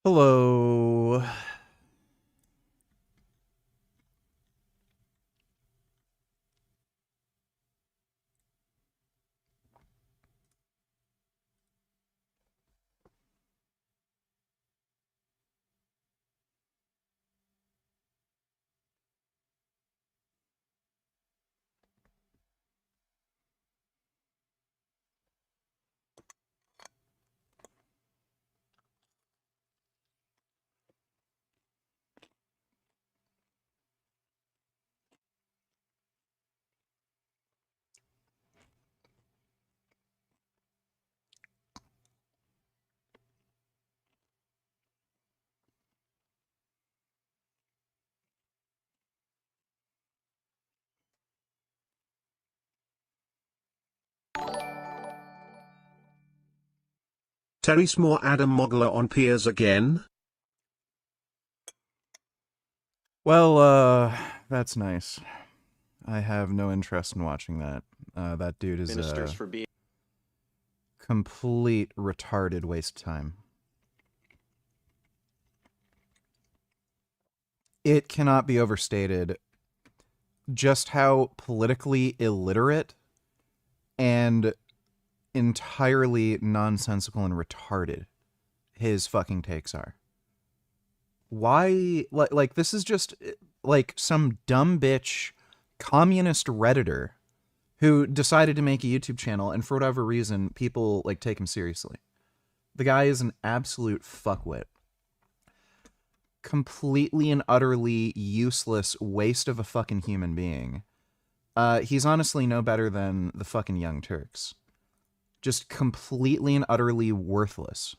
Hello. Terry Smore Adam Mogler on Piers again? Well, that's nice. I have no interest in watching that. That dude is Ministers a for being complete retarded waste of time. It cannot be overstated just how politically illiterate and entirely nonsensical and retarded his fucking takes are. Why, like this is just like some dumb bitch communist redditor who decided to make a YouTube channel, and for whatever reason people like take him seriously. The guy is an absolute fuckwit, completely and utterly useless waste of a fucking human being. He's honestly no better than the fucking Young Turks, just completely and utterly worthless.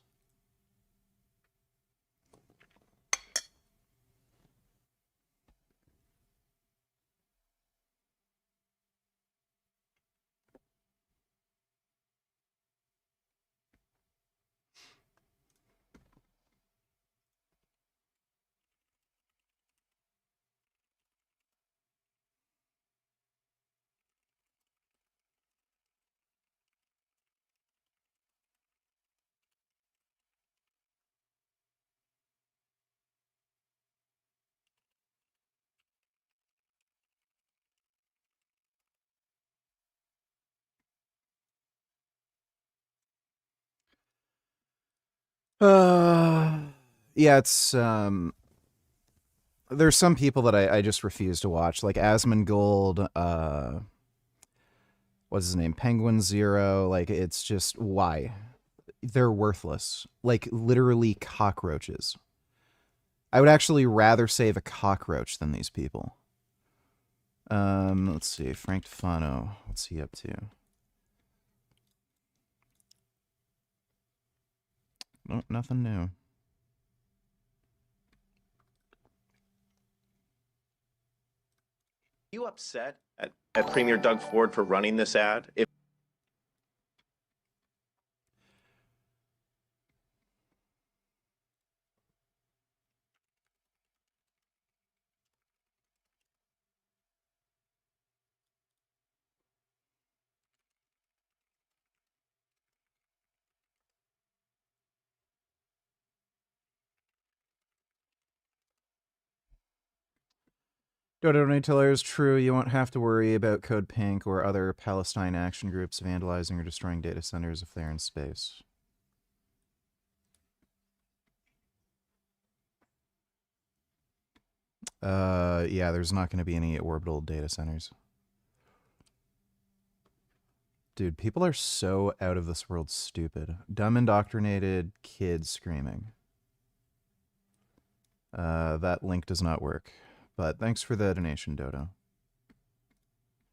Yeah, it's there's some people that I just refuse to watch, like Asmongold, what's his name, Penguin Zero. Like, it's just, why? They're worthless, like literally cockroaches. I would actually rather save a cockroach than these people. Let's see, Frank Tufano, what's he up to? Oh, nothing new. you upset at Premier Doug Ford for running this ad? If Dodo Tiller is true. You won't have to worry about Code Pink or other Palestine action groups vandalizing or destroying data centers if they're in space. Yeah, there's not going to be any orbital data centers. Dude, people are so out of this world stupid. Dumb, indoctrinated kids screaming. That link does not work. But thanks for the donation, Dodo.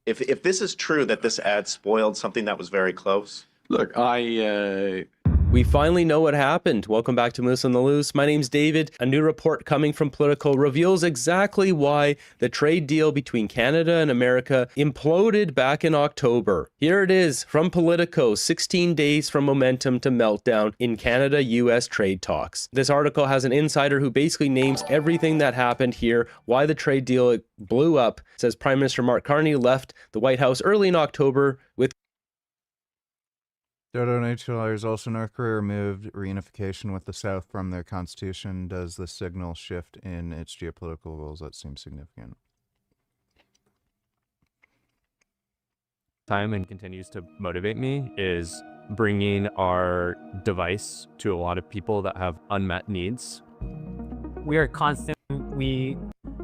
if this is true that this ad spoiled something that was very close. Look, we finally know what happened. Welcome back to Moose on the Loose. My name's David. A new report coming from Politico reveals exactly why the trade deal between Canada and America imploded back in October. Here it is from Politico, 16 days from momentum to meltdown in Canada-US trade talks. This article has an insider who basically names everything that happened here, why the trade deal blew up. It says Prime Minister Mark Carney left the White House early in October with Dodo $2. Also, North Korea removed reunification with the South from their constitution. Does the signal shift in its geopolitical goals? That seems significant. Time and continues to motivate me is bringing our device to a lot of people that have unmet needs. We are constant. We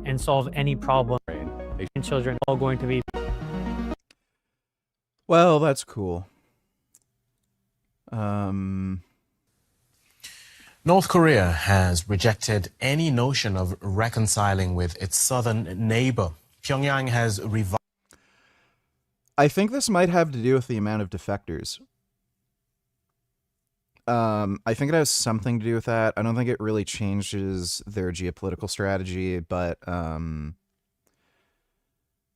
and solve any problem. And children all going to be. Well, that's cool. North Korea has rejected any notion of reconciling with its southern neighbor. Pyongyang has revised. I think this might have to do with the amount of defectors. I think it has something to do with that. I don't think it really changes their geopolitical strategy, but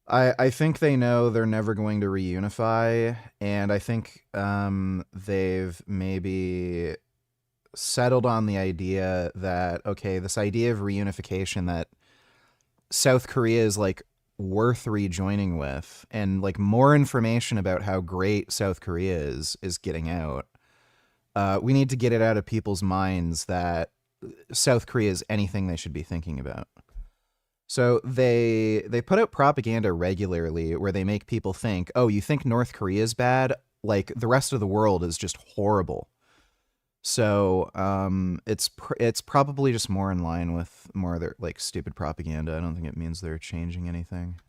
I think they know they're never going to reunify, and I think they've maybe settled on the idea that, okay, this idea of reunification, that South Korea is like worth rejoining with, and like more information about how great South Korea is getting out. We need to get it out of people's minds that South Korea is anything they should be thinking about. So they put out propaganda regularly where they make people think, oh, you think North Korea is bad? Like the rest of the world is just horrible. So it's probably just more in line with more of their like stupid propaganda. I don't think it means they're changing anything.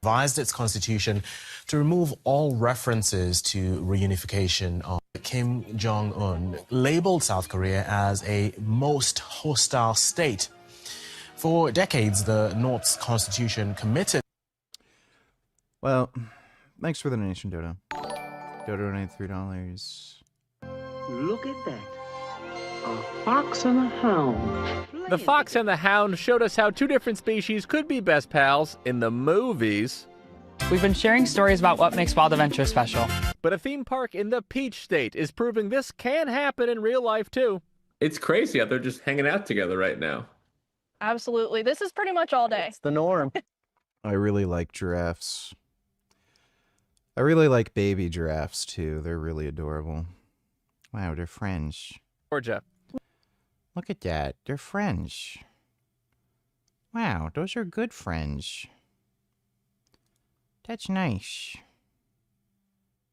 Revised its constitution to remove all references to reunification. Kim Jong-un labeled South Korea as a most hostile state. For decades, the North's constitution committed. Well, thanks for the donation, Dodo. Dodo donated $3. Look at that. A fox and a hound. The fox and the hound showed us how two different species could be best pals in the movies. We've been sharing stories about what makes Wild Adventure special. But a theme park in the Peach State is proving this can happen in real life, too. It's crazy how they're just hanging out together right now. Absolutely. This is pretty much all day. It's the norm. I really like giraffes. I really like baby giraffes, too. They're really adorable. Wow, they're French. Georgia. Look at that. They're French. Wow, those are good French. That's nice.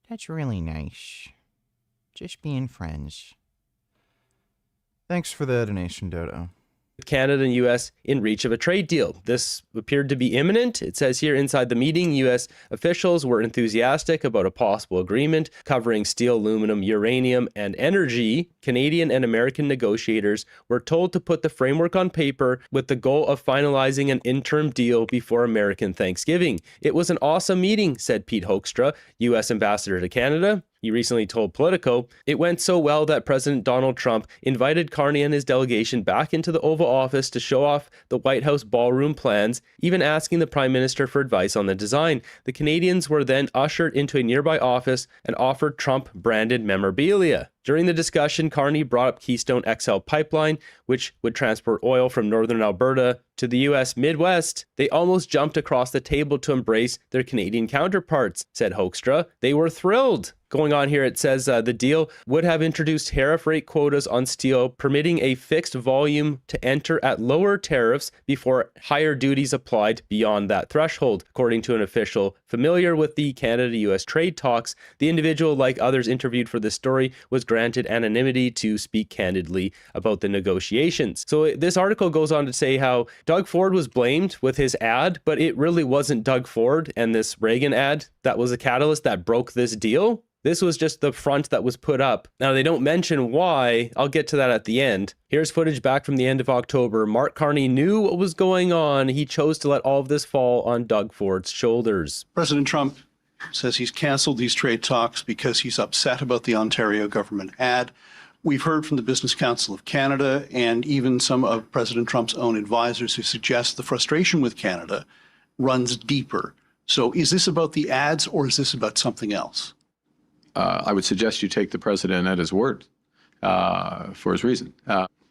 That's really nice. Just being friends. Thanks for the donation, Dodo. Canada and U.S. in reach of a trade deal. This appeared to be imminent. It says here inside the meeting, U.S. officials were enthusiastic about a possible agreement covering steel, aluminum, uranium, and energy. Canadian and American negotiators were told to put the framework on paper with the goal of finalizing an interim deal before American Thanksgiving. It was an awesome meeting, said Pete Hoekstra, U.S. ambassador to Canada. He recently told Politico, it went so well that President Donald Trump invited Carney and his delegation back into the Oval Office to show off the White House ballroom plans, even asking the Prime Minister for advice on the design. The Canadians were then ushered into a nearby office and offered Trump-branded memorabilia. During the discussion, Carney brought up Keystone XL pipeline, which would transport oil from northern Alberta to the U.S. Midwest. They almost jumped across the table to embrace their Canadian counterparts, said Hoekstra. They were thrilled. Going on here, it says the deal would have introduced tariff rate quotas on steel, permitting a fixed volume to enter at lower tariffs before higher duties applied beyond that threshold. According to an official familiar with the Canada-U.S. trade talks, the individual, like others interviewed for this story, was granted anonymity to speak candidly about the negotiations. So this article goes on to say how Doug Ford was blamed with his ad, but it really wasn't Doug Ford and this Reagan ad that was a catalyst that broke this deal. This was just the front that was put up. Now, they don't mention why. I'll get to that at the end. Here's footage back from the end of October. Mark Carney knew what was going on. He chose to let all of this fall on Doug Ford's shoulders. President Trump says he's canceled these trade talks because he's upset about the Ontario government ad. We've heard from the Business Council of Canada and even some of President Trump's own advisors who suggest the frustration with Canada runs deeper. So is this about the ads or is this about something else? I would suggest you take the president at his word for his reason.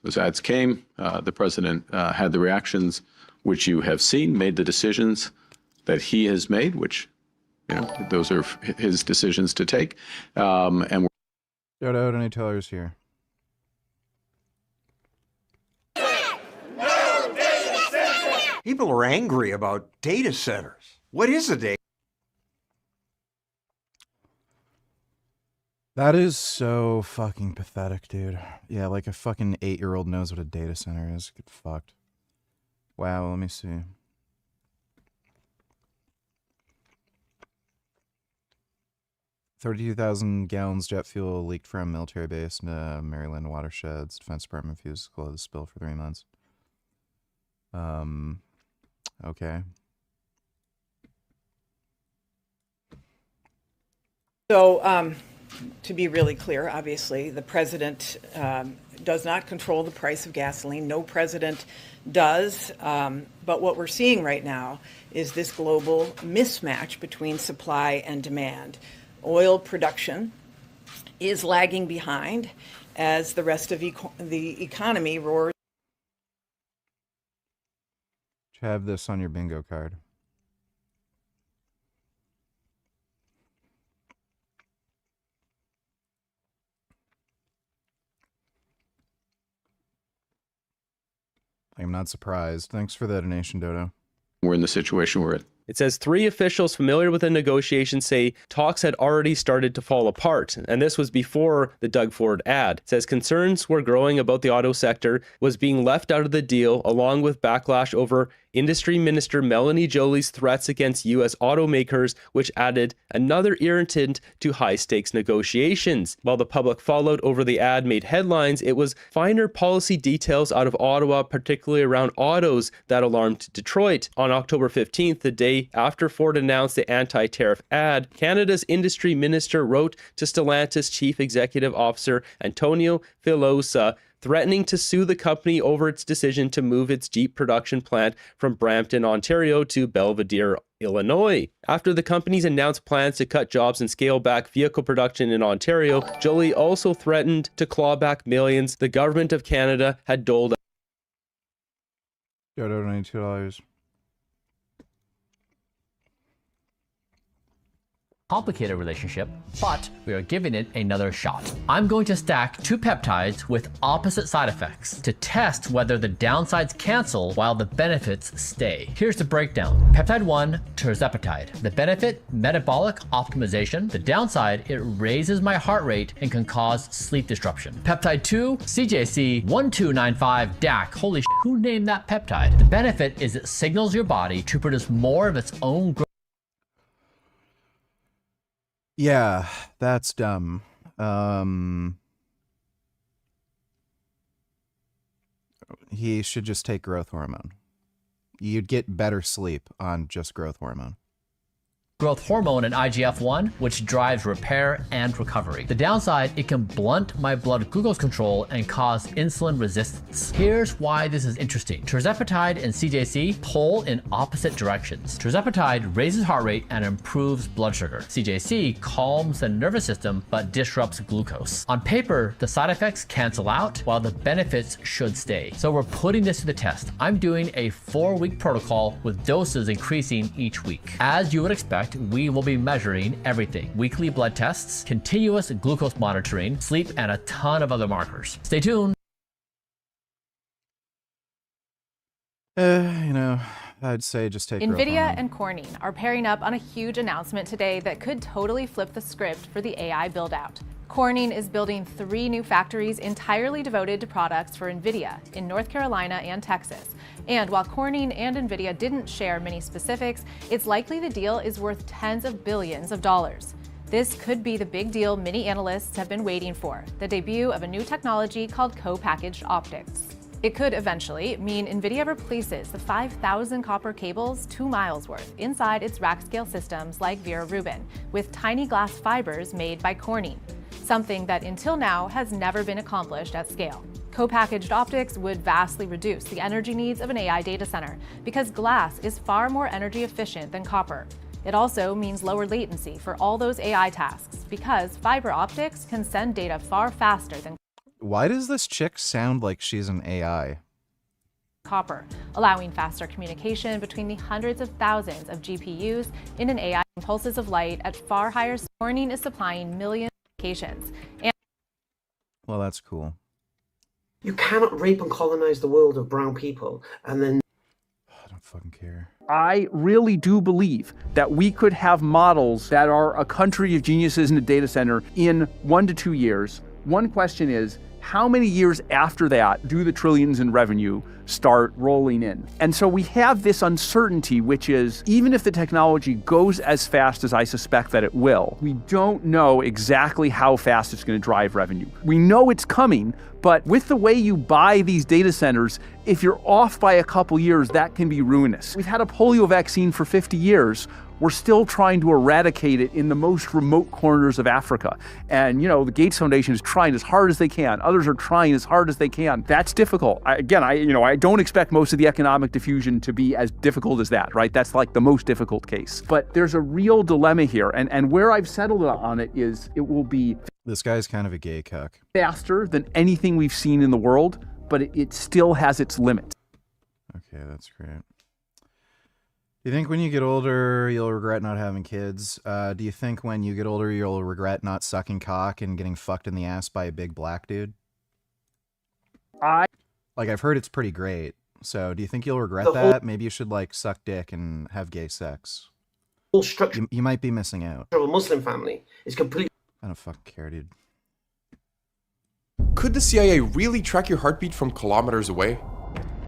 Those ads came. The president had the reactions which you have seen, made the decisions that he has made, which, you know, those are his decisions to take. And Dodo, any tellers here? People are angry about data centers. What is a data? That is so fucking pathetic, dude. Yeah, like a fucking 8-year-old knows what a data center is. Get fucked. Wow, let me see. $32,000 gallons jet fuel leaked from military base into Maryland watersheds. Defense Department refused to close the spill for 3 months. Okay. So, to be really clear, obviously, the president does not control the price of gasoline. No president does. But what we're seeing right now is this global mismatch between supply and demand. Oil production is lagging behind as the rest of the economy roars. Have this on your bingo card. I'm not surprised. Thanks for the donation, Dodo. We're in the situation we're in. It says 3 officials familiar with the negotiations say talks had already started to fall apart, and this was before the Doug Ford ad. It says concerns were growing about the auto sector was being left out of the deal, along with backlash over Industry Minister Melanie Joly's threats against U.S. automakers, which added another irritant to high-stakes negotiations. While the public fallout over the ad made headlines, it was finer policy details out of Ottawa, particularly around autos, that alarmed Detroit. On October 15th, the day after Ford announced the anti-tariff ad, Canada's Industry Minister wrote to Stellantis Chief Executive Officer Antonio Filosa, threatening to sue the company over its decision to move its Jeep production plant from Brampton, Ontario to Belvedere, Illinois. After the company's announced plans to cut jobs and scale back vehicle production in Ontario, Joly also threatened to claw back millions the government of Canada had doled out. Dodo, $92. Complicated relationship, but we are giving it another shot. I'm going to stack 2 peptides with opposite side effects to test whether the downsides cancel while the benefits stay. Here's the breakdown. Peptide 1, tirzepatide. The benefit, metabolic optimization. The downside, it raises my heart rate and can cause sleep disruption. Peptide 2, CJC 1295 DAC. Holy shit, who named that peptide? The benefit is it signals your body to produce more of its own growth. Yeah, that's dumb. He should just take growth hormone. You'd get better sleep on just growth hormone. Growth hormone and IGF-1, which drives repair and recovery. The downside, it can blunt my blood glucose control and cause insulin resistance. Here's why this is interesting. Tirzepatide and CJC pull in opposite directions. Tirzepatide raises heart rate and improves blood sugar. CJC calms the nervous system but disrupts glucose. On paper, the side effects cancel out while the benefits should stay. So we're putting this to the test. I'm doing a 4-week protocol with doses increasing each week. As you would expect, we will be measuring everything. Weekly blood tests, continuous glucose monitoring, sleep, and a ton of other markers. Stay tuned. I'd say just take NVIDIA and Carney are pairing up on a huge announcement today that could totally flip the script for the AI build-out. Corning is building 3 new factories entirely devoted to products for NVIDIA in North Carolina and Texas. And while Corning and NVIDIA didn't share many specifics, it's likely the deal is worth tens of billions of dollars. This could be the big deal many analysts have been waiting for, the debut of a new technology called co-packaged optics. It could eventually mean NVIDIA replaces the 5,000 copper cables 2 miles worth inside its rack-scale systems like Vera Rubin with tiny glass fibers made by Corning, something that until now has never been accomplished at scale. Co-packaged optics would vastly reduce the energy needs of an AI data center because glass is far more energy efficient than copper. It also means lower latency for all those AI tasks because fiber optics can send data far faster than Why does this chick sound like she's an AI? copper, allowing faster communication between the hundreds of thousands of GPUs in an AI impulses of light at far higher. Corning is supplying millions of applications. And Well, that's cool. You cannot rape and colonize the world of brown people and then... I don't fucking care. I really do believe that we could have models that are a country of geniuses in a data center in 1 to 2 years. One question is, how many years after that do the trillions in revenue start rolling in? And so we have this uncertainty, which is, even if the technology goes as fast as I suspect that it will, we don't know exactly how fast it's going to drive revenue. We know it's coming, but with the way you buy these data centers, if you're off by a couple years, that can be ruinous. We've had a polio vaccine for 50 years. We're still trying to eradicate it in the most remote corners of Africa. And, the Gates Foundation is trying as hard as they can. Others are trying as hard as they can. That's difficult. I don't expect most of the economic diffusion to be as difficult as that, right? That's like the most difficult case. But there's a real dilemma here. And where I've settled on it is it will be... This guy's kind of a gay cuck. ...faster than anything we've seen in the world, but it still has its limits. Okay, that's great. Do you think when you get older, you'll regret not having kids? Do you think when you get older, you'll regret not sucking cock and getting fucked in the ass by a big black dude? I've heard it's pretty great. So do you think you'll regret that? Maybe you should, suck dick and have gay sex. Whole structure you might be missing out. of a Muslim family is completely... I don't fucking care, dude. Could the CIA really track your heartbeat from kilometers away?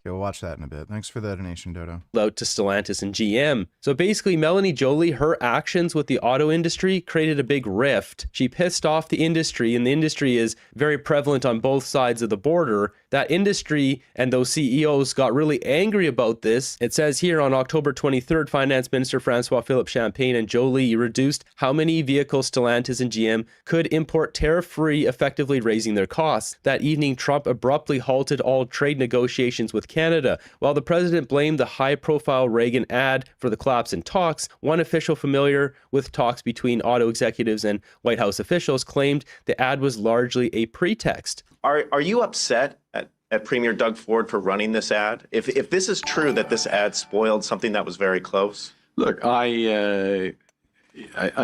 Okay, we'll watch that in a bit. Thanks for the donation, Dodo. Out to Stellantis and GM. So basically, Melanie Joly, her actions with the auto industry created a big rift. She pissed off the industry, and the industry is very prevalent on both sides of the border. That industry and those CEOs got really angry about this. It says here on October 23rd, Finance Minister Francois-Philippe Champagne and Joly reduced how many vehicles Stellantis and GM could import tariff-free, effectively raising their costs. That evening, Trump abruptly halted all trade negotiations with Canada. While the president blamed the high-profile Reagan ad for the collapse in talks, one official familiar with talks between auto executives and White House officials claimed the ad was largely a pretext. Are you upset at Premier Doug Ford for running this ad? If this is true that this ad spoiled something that was very close? Look, I'd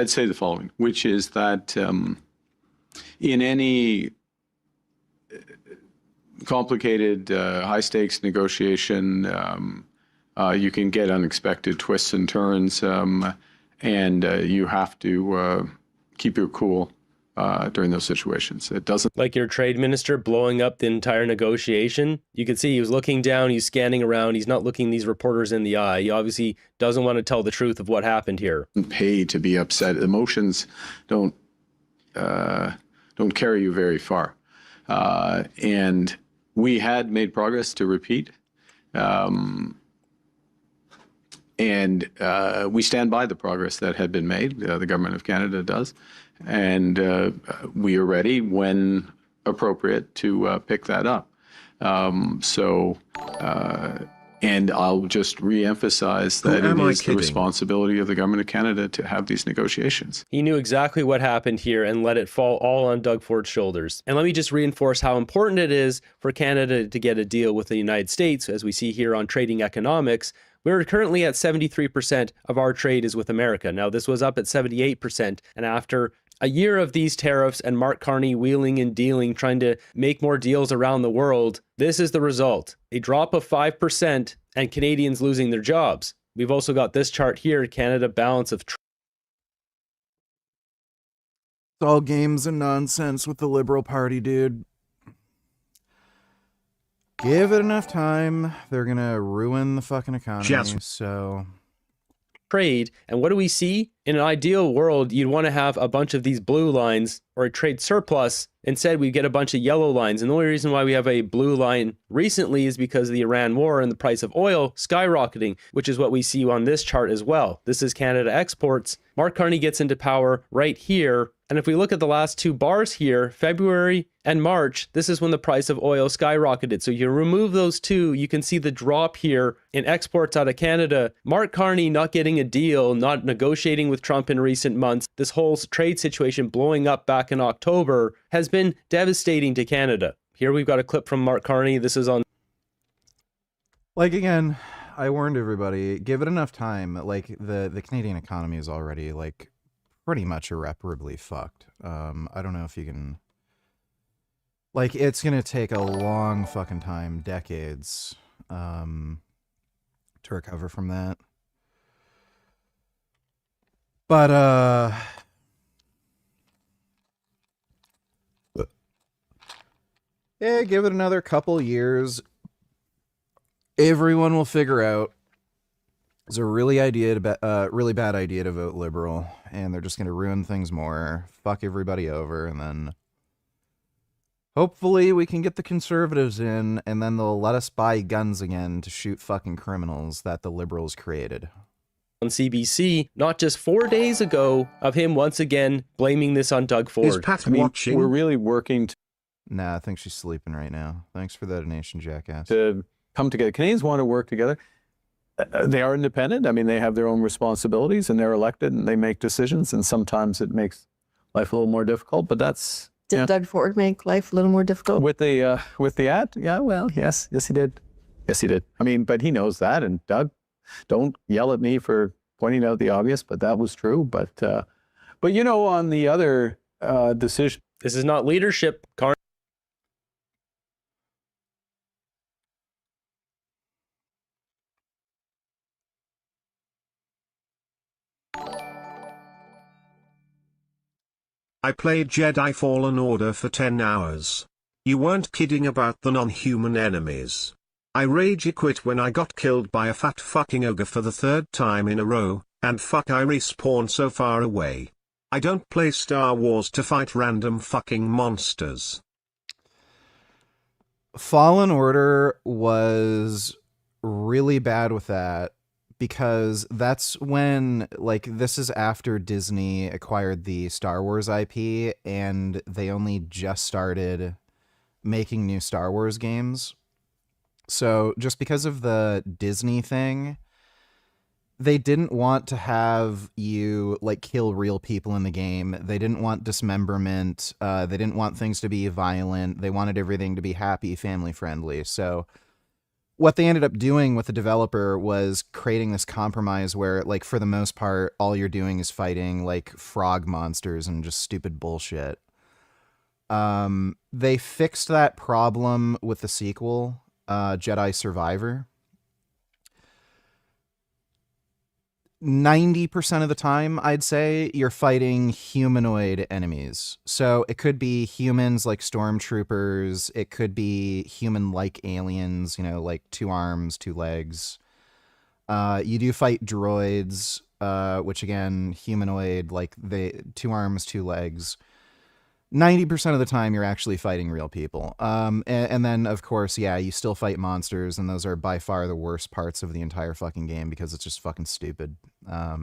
say the following, which is that in any complicated, high-stakes negotiation, you can get unexpected twists and turns, and you have to keep your cool during those situations. It doesn't... Like your trade minister blowing up the entire negotiation. You could see he was looking down, he's scanning around, he's not looking these reporters in the eye. He obviously doesn't want to tell the truth of what happened here. Pay to be upset. Emotions don't carry you very far. And we had made progress, to repeat. And we stand by the progress that had been made. The government of Canada does. And we are ready, when appropriate, to pick that up. And I'll just re-emphasize that it is the responsibility of the government of Canada to have these negotiations. He knew exactly what happened here and let it fall all on Doug Ford's shoulders. And let me just reinforce how important it is for Canada to get a deal with the United States, as we see here on Trading Economics. We're currently at 73% of our trade is with America. Now, this was up at 78%. And after a year of these tariffs and Mark Carney wheeling and dealing, trying to make more deals around the world, this is the result. A drop of 5% and Canadians losing their jobs. We've also got this chart here, Canada balance of trade. It's all games and nonsense with the Liberal Party, dude. Give it enough time. They're going to ruin the fucking economy, so... Trade. And what do we see? In an ideal world, you'd want to have a bunch of these blue lines or a trade surplus. Instead, we get a bunch of yellow lines. And the only reason why we have a blue line recently is because of the Iran war and the price of oil skyrocketing, which is what we see on this chart as well. This is Canada exports. Mark Carney gets into power right here. And if we look at the last two bars here, February and March, this is when the price of oil skyrocketed. So you remove those two, you can see the drop here in exports out of Canada. Mark Carney not getting a deal, not negotiating with Trump in recent months, this whole trade situation blowing up back in October has been devastating to Canada. Here we've got a clip from Mark Carney. This is on... Again, I warned everybody, give it enough time. The Canadian economy is already, pretty much irreparably fucked. I don't know if you can... Like, it's gonna take a long fucking time, decades, to recover from that. But, yeah, give it another couple years. Everyone will figure out it's a really bad idea to vote liberal, and they're just gonna ruin things more, fuck everybody over, and then hopefully we can get the conservatives in, and then they'll let us buy guns again to shoot fucking criminals that the liberals created. On CBC, not just 4 days ago, of him once again blaming this on Doug Ford. Is Pat watching? We're really working Nah, I think she's sleeping right now. Thanks for the donation, jackass. to come together. Canadians want to work together. They are independent. I mean, they have their own responsibilities, and they're elected, and they make decisions, and sometimes it makes life a little more difficult, but that's... Did Doug Ford make life a little more difficult? With the ad? Yeah, well, yes, he did. Yes, he did. I mean, but he knows that, and Doug, don't yell at me for pointing out the obvious, but that was true. But you know, on the other decision... This is not leadership, Carney. I played Jedi Fallen Order for 10 hours. You weren't kidding about the non-human enemies. I rage quit when I got killed by a fat fucking ogre for the 3rd time in a row, and fuck I respawn so far away. I don't play Star Wars to fight random fucking monsters. Fallen Order was really bad with that, because that's when, like, this is after Disney acquired the Star Wars IP, and they only just started making new Star Wars games. So just because of the Disney thing, they didn't want to have you, like, kill real people in the game. They didn't want dismemberment. They didn't want things to be violent. They wanted everything to be happy, family-friendly. So what they ended up doing with the developer was creating this compromise where, like, for the most part, all you're doing is fighting, like, frog monsters and just stupid bullshit. They fixed that problem with the sequel, Jedi Survivor. 90% of the time, I'd say, you're fighting humanoid enemies. So it could be humans like stormtroopers. It could be human-like aliens, you know, like 2 arms, 2 legs. You do fight droids, which again, humanoid, like 2 arms, 2 legs. 90% of the time, you're actually fighting real people. And then, of course, yeah, you still fight monsters, and those are by far the worst parts of the entire fucking game because it's just fucking stupid. I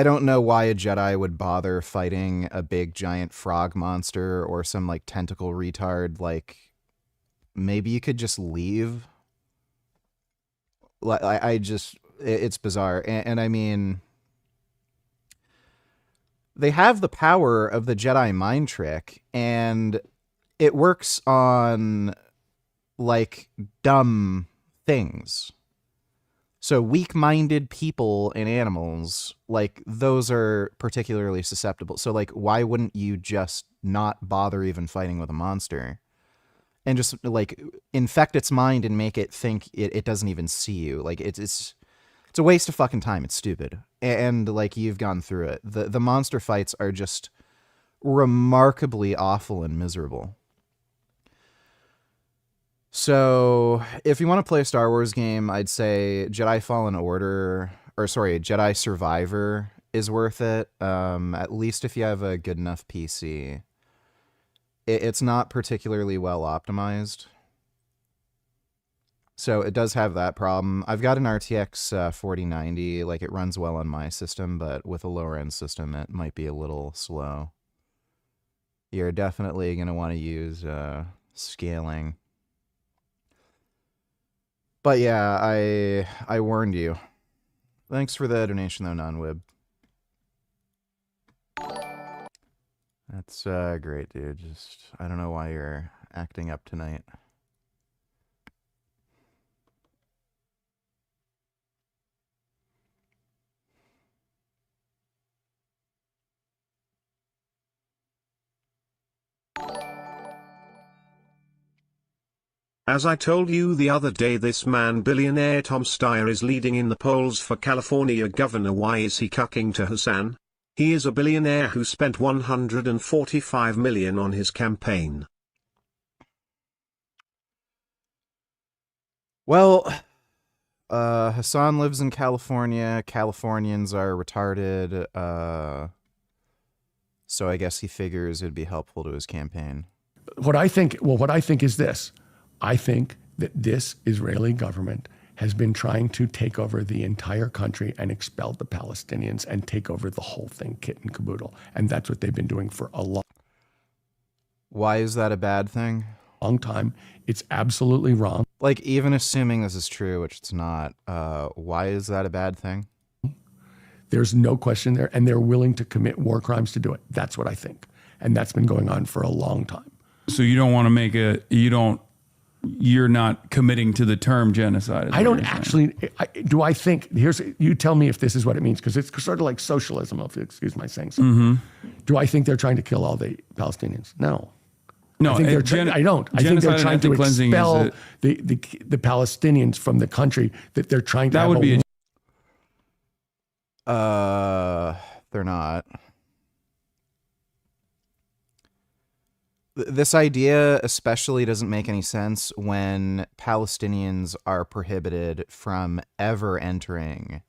don't know why a Jedi would bother fighting a big giant frog monster or some, like, tentacle retard. Like, maybe you could just leave. It's bizarre. And I mean, they have the power of the Jedi mind trick, and it works on, like, dumb things. So weak-minded people and animals, like, those are particularly susceptible. So, like, why wouldn't you just not bother even fighting with a monster? And just, like, infect its mind and make it think it doesn't even see you. Like, it's a waste of fucking time. It's stupid. And, like, you've gone through it. The monster fights are just remarkably awful and miserable. So, if you want to play a Star Wars game, I'd say Jedi Survivor is worth it. At least if you have a good enough PC. It's not particularly well optimized. So it does have that problem. I've got an RTX 4090, like, it runs well on my system, but with a lower end system, it might be a little slow. You're definitely going to want to use scaling. But yeah, I warned you. Thanks for the donation though, Non-Wib. That's great, dude. Just, I don't know why you're acting up tonight. As I told you the other day, this man billionaire Tom Steyer is leading in the polls for California governor. Why is he cucking to Hassan? He is a billionaire who spent $145 million on his campaign. Well, Hassan lives in California. Californians are retarded. So I guess he figures it'd be helpful to his campaign. What I think is this. I think that this Israeli government has been trying to take over the entire country and expel the Palestinians and take over the whole thing, kit and caboodle. And that's what they've been doing for a long time. Why is that a bad thing? Long time. It's absolutely wrong. Like, even assuming this is true, which it's not, why is that a bad thing? There's no question there, and they're willing to commit war crimes to do it. That's what I think. And that's been going on for a long time. So you don't want to make you're not committing to the term genocide. I don't actually, you tell me if this is what it means, because it's sort of like socialism, if you excuse my saying so. Do I think they're trying to kill all the Palestinians? No. No, I think I don't. I think they're trying to expel the Palestinians from the country that they're trying to. That would be. They're not. This idea especially doesn't make any sense when Palestinians are prohibited from ever entering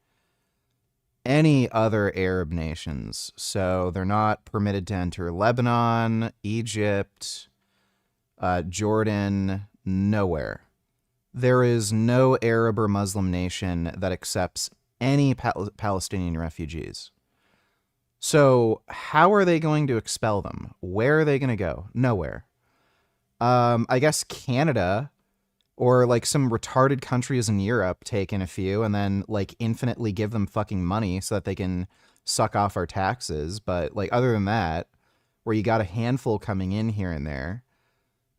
any other Arab nations. So they're not permitted to enter Lebanon, Egypt, Jordan, nowhere. There is no Arab or Muslim nation that accepts any Palestinian refugees. So how are they going to expel them? Where are they going to go? Nowhere. I guess Canada or like some retarded countries in Europe take in a few and then like infinitely give them fucking money so that they can suck off our taxes. But like other than that, where you got a handful coming in here and there,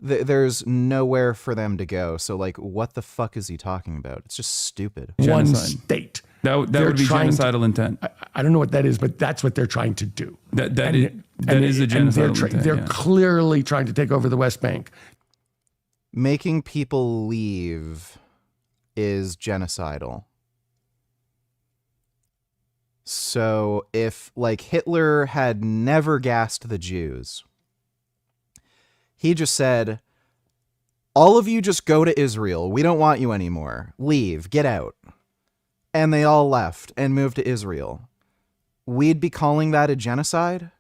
there's nowhere for them to go. So like, what the fuck is he talking about? It's just stupid. One state. That would be genocidal intent. I don't know what that is, but that's what they're trying to do. That is a genocidal intent. They're clearly trying to take over the West Bank. Making people leave is genocidal. So if like Hitler had never gassed the Jews, he just said, all of you just go to Israel. We don't want you anymore. Leave. Get out. And they all left and moved to Israel. We'd be calling that a genocide?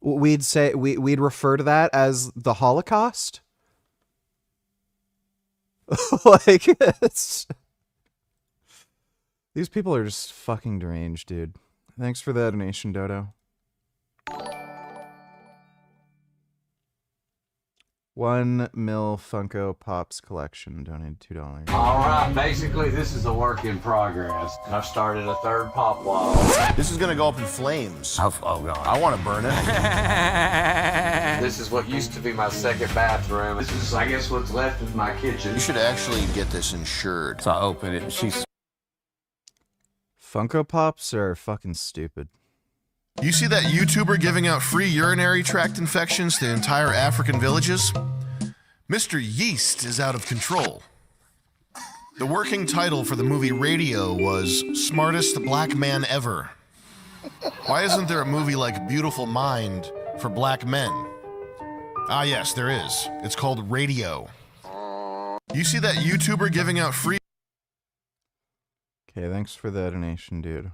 We'd say, we'd refer to that as the Holocaust? Like, these people are just fucking deranged, dude. Thanks for the donation, Dodo. 1 mil Funko Pops collection donated $2. All right, basically this is a work in progress. I've started a third pop wall. This is gonna go up in flames. Oh God. I want to burn it. This is what used to be my second bathroom. This is, I guess, what's left of my kitchen. You should actually get this insured. So I open it and she's... Funko Pops are fucking stupid. You see that YouTuber giving out free urinary tract infections to entire African villages? Mr. Yeast is out of control. The working title for the movie Radio was Smartest Black Man Ever. Why isn't there a movie like Beautiful Mind for black men? Ah yes, there is. It's called Radio. You see that YouTuber giving out free... Okay, thanks for the donation, dude.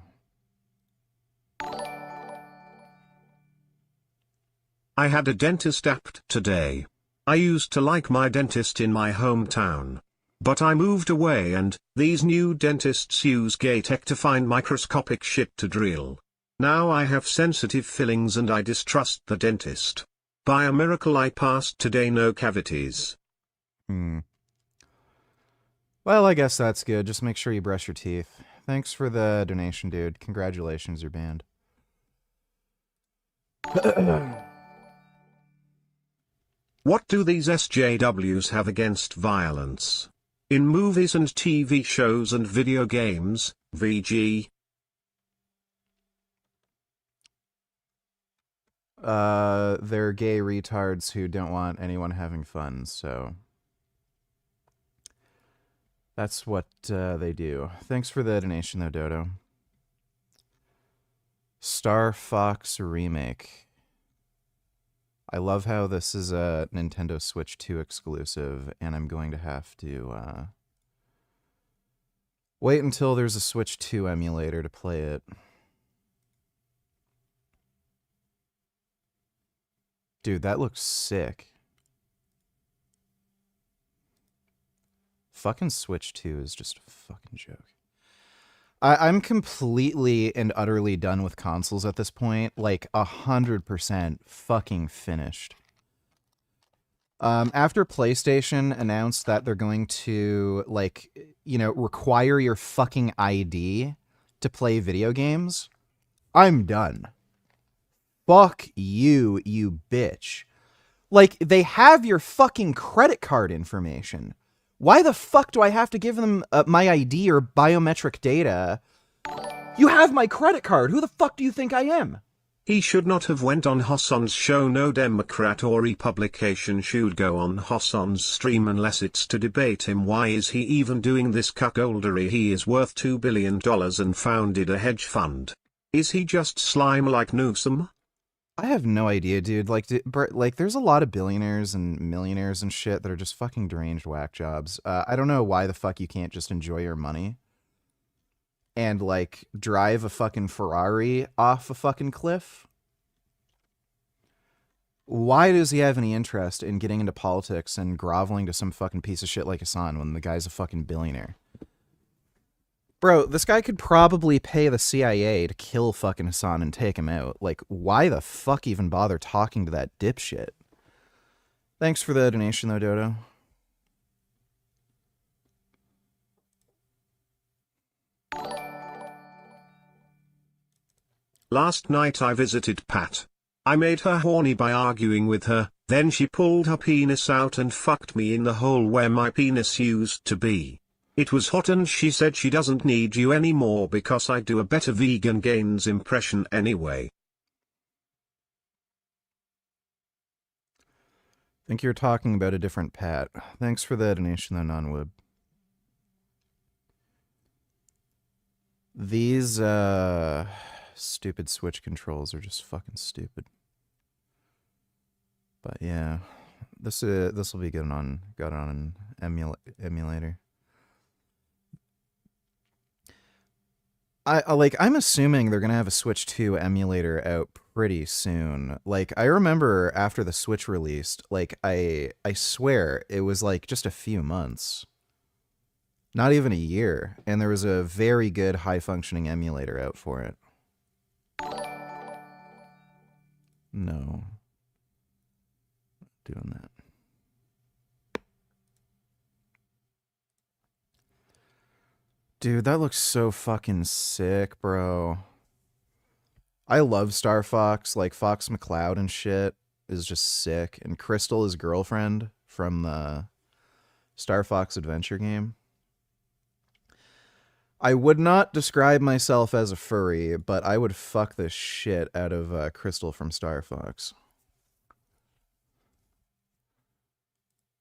I had a dentist app today. I used to like my dentist in my hometown. But I moved away and these new dentists use gay tech to find microscopic shit to drill. Now I have sensitive fillings and I distrust the dentist. By a miracle I passed today, no cavities. Well, I guess that's good. Just make sure you brush your teeth. Thanks for the donation, dude. Congratulations, you're banned. What do these SJWs have against violence? In movies and TV shows and video games, VG? They're gay retards who don't want anyone having fun, so... That's what they do. Thanks for the donation, though, Dodo. Star Fox Remake. I love how this is a Nintendo Switch 2 exclusive, and I'm going to have to wait until there's a Switch 2 emulator to play it. Dude, that looks sick. Fucking Switch 2 is just a fucking joke. I'm completely and utterly done with consoles at this point. Like 100% fucking finished. After PlayStation announced that they're going to, like, you know, require your fucking ID to play video games, I'm done. Fuck you, you bitch. Like, they have your fucking credit card information. Why the fuck do I have to give them my ID or biometric data? You have my credit card. Who the fuck do you think I am? He should not have went on Hassan's show. No Democrat or Republican should go on Hassan's stream unless it's to debate him. Why is he even doing this cuckoldery? He is worth $2 billion and founded a hedge fund. Is he just slime like Newsom? I have no idea, dude. Like, there's a lot of billionaires and millionaires and shit that are just fucking deranged whack jobs. I don't know why the fuck you can't just enjoy your money and, like, drive a fucking Ferrari off a fucking cliff. Why does he have any interest in getting into politics and groveling to some fucking piece of shit like Hassan when the guy's a fucking billionaire? Bro, this guy could probably pay the CIA to kill fucking Hassan and take him out. Like, why the fuck even bother talking to that dipshit? Thanks for the donation, though, Dodo. Last night I visited Pat. I made her horny by arguing with her, then she pulled her penis out and fucked me in the hole where my penis used to be. It was hot and she said she doesn't need you anymore because I do a better Vegan Gains impression anyway. Think you're talking about a different Pat. Thanks for the donation, though, Non-Wib. These, stupid Switch controls are just fucking stupid. But yeah, this will be good on an emulator. I'm assuming they're gonna have a Switch 2 emulator out pretty soon. Like, I remember after the Switch released, like, I swear it was like just a few months. Not even a year. And there was a very good high functioning emulator out for it. No. Doing that. Dude, that looks so fucking sick, bro. I love Star Fox, like Fox McCloud and shit is just sick. And Crystal, his girlfriend from the Star Fox Adventure game. I would not describe myself as a furry, but I would fuck the shit out of Crystal from Star Fox.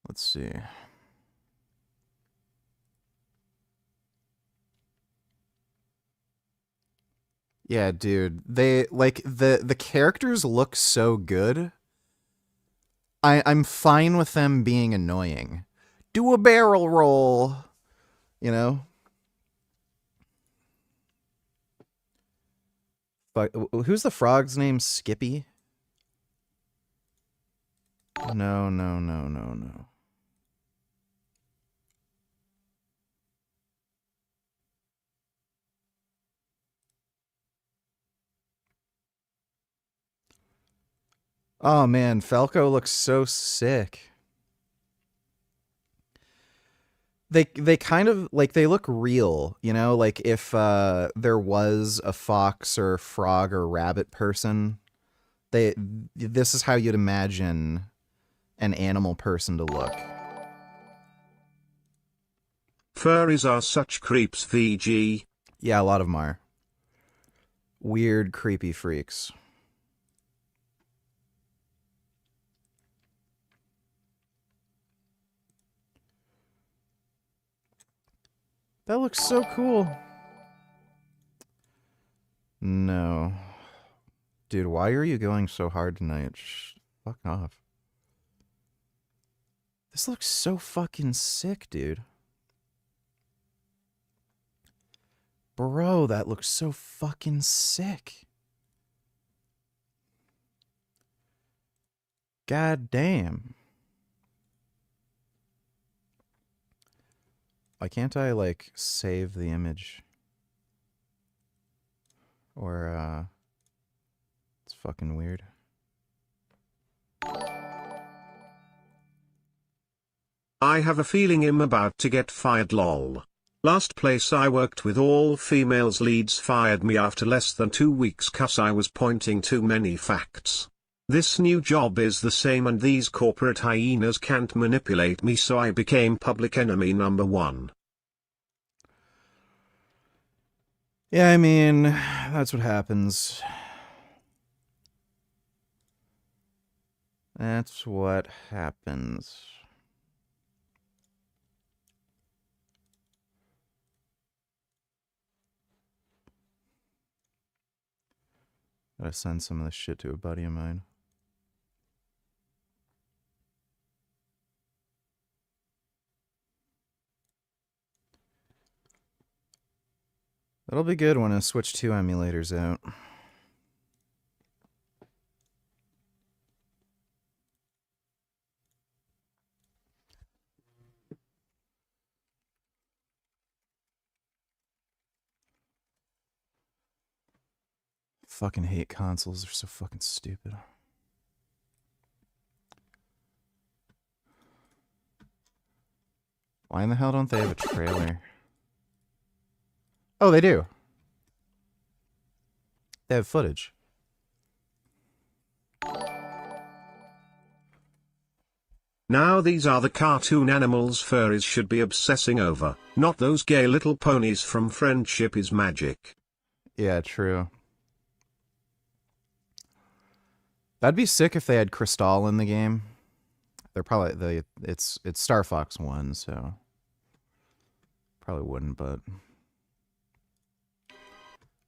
Let's see. Yeah, dude. They like the characters look so good. I'm fine with them being annoying. Do a barrel roll, you know? But who's the frog's name? Skippy? No. Oh man, Falco looks so sick. They kind of like they look real, you know, like if there was a fox or frog or rabbit person, this is how you'd imagine an animal person to look. Furries are such creeps, VG. Yeah, a lot of them are. Weird, creepy freaks. That looks so cool. No. Dude, why are you going so hard tonight? Fuck off. This looks so fucking sick, dude. Bro, that looks so fucking sick. God damn. Why can't I, like, save the image? Or, it's fucking weird. I have a feeling I'm about to get fired lol. Last place I worked with all females leads fired me after less than 2 weeks cause I was pointing too many facts. This new job is the same and these corporate hyenas can't manipulate me, so I became public enemy number 1. Yeah, I mean, that's what happens. That's what happens. Gotta send some of this shit to a buddy of mine. That'll be good when I switch 2 emulators out. Fucking hate consoles, they're so fucking stupid. Why in the hell don't they have a trailer? Oh, they do. They have footage. Now these are the cartoon animals furries should be obsessing over, not those gay little ponies from Friendship is Magic. Yeah, true. That'd be sick if they had Crystal in the game. They're probably it's Star Fox 1, so probably wouldn't, but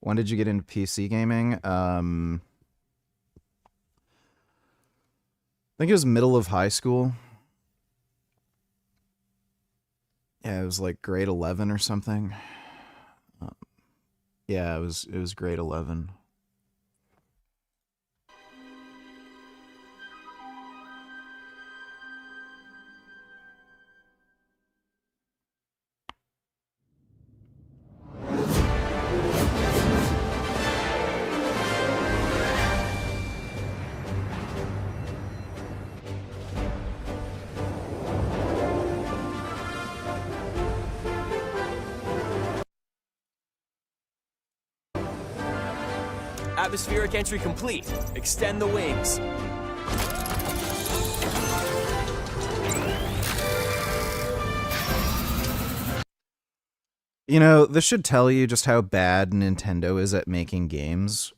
when did you get into PC gaming? I think it was middle of high school. Yeah, it was like grade 11 or something. Yeah, it was grade 11. Atmospheric entry complete. Extend the wings. You know, this should tell you just how bad Nintendo is at making games.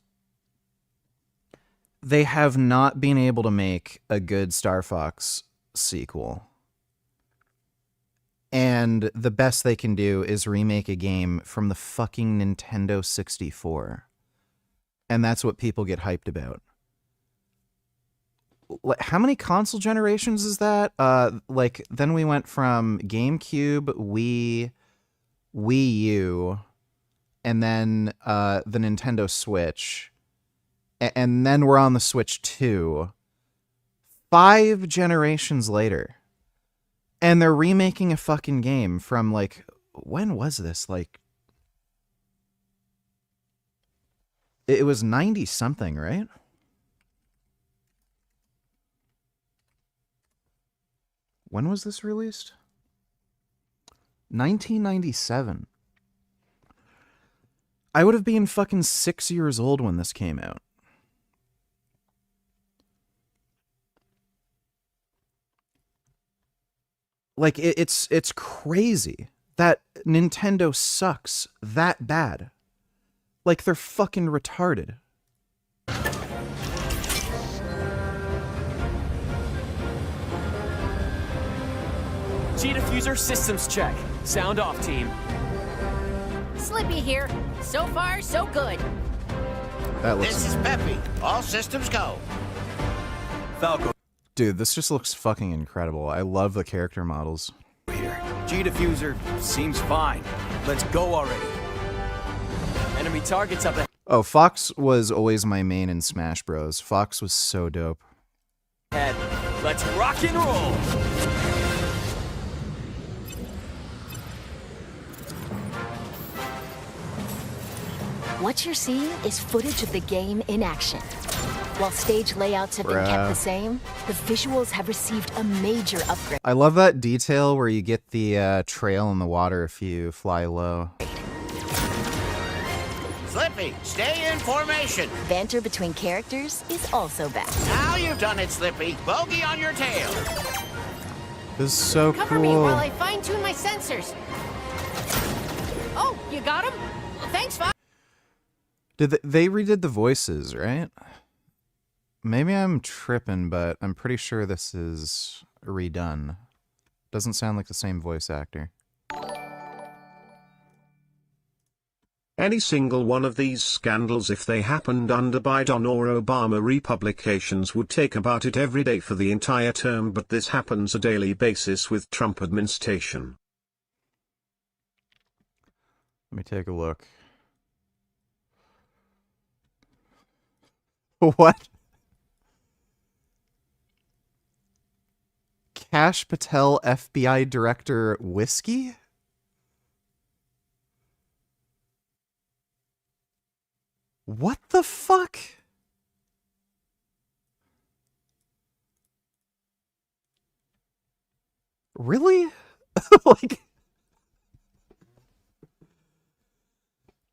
They have not been able to make a good Star Fox sequel. And the best they can do is remake a game from the fucking Nintendo 64. And that's what people get hyped about. How many console generations is that? Like, then we went from GameCube, Wii U, and then the Nintendo Switch. And then we're on the Switch 2. 5 generations later. And they're remaking a fucking game from, like, when was this? Like, it was 90-something, right? When was this released? 1997. I would have been fucking 6 years old when this came out. Like, it's crazy that Nintendo sucks that bad. Like, they're fucking retarded. G diffuser systems check. Sound off, team. Slippy here. So far, so good. That looks This is Peppy. All systems go. Falco Dude, this just looks fucking incredible. I love the character models. here. G-diffuser seems fine. Let's go already. Enemy targets up ahead. Oh, Fox was always my main in Smash Bros. Fox was so dope. Let's rock and roll. What you're seeing is footage of the game in action. While stage layouts have been kept the same, the visuals have received a major upgrade. I love that detail where you get the trail in the water if you fly low. Slippy, stay in formation. Banter between characters is also back. Now you've done it, Slippy. Bogey on your tail. This is so Cover me while cool. I fine-tune my sensors. Oh, you got him? Thanks, Fox. Did they redid the voices, right? Maybe I'm tripping, but I'm pretty sure this is redone. Doesn't sound like the same voice actor. Any single one of these scandals, if they happened under Biden or Obama, Republicans would take about it every day for the entire term, but this happens a daily basis with Trump administration. Let me take a look. What? Kash Patel, FBI Director, Whiskey? What the fuck? Really? Like,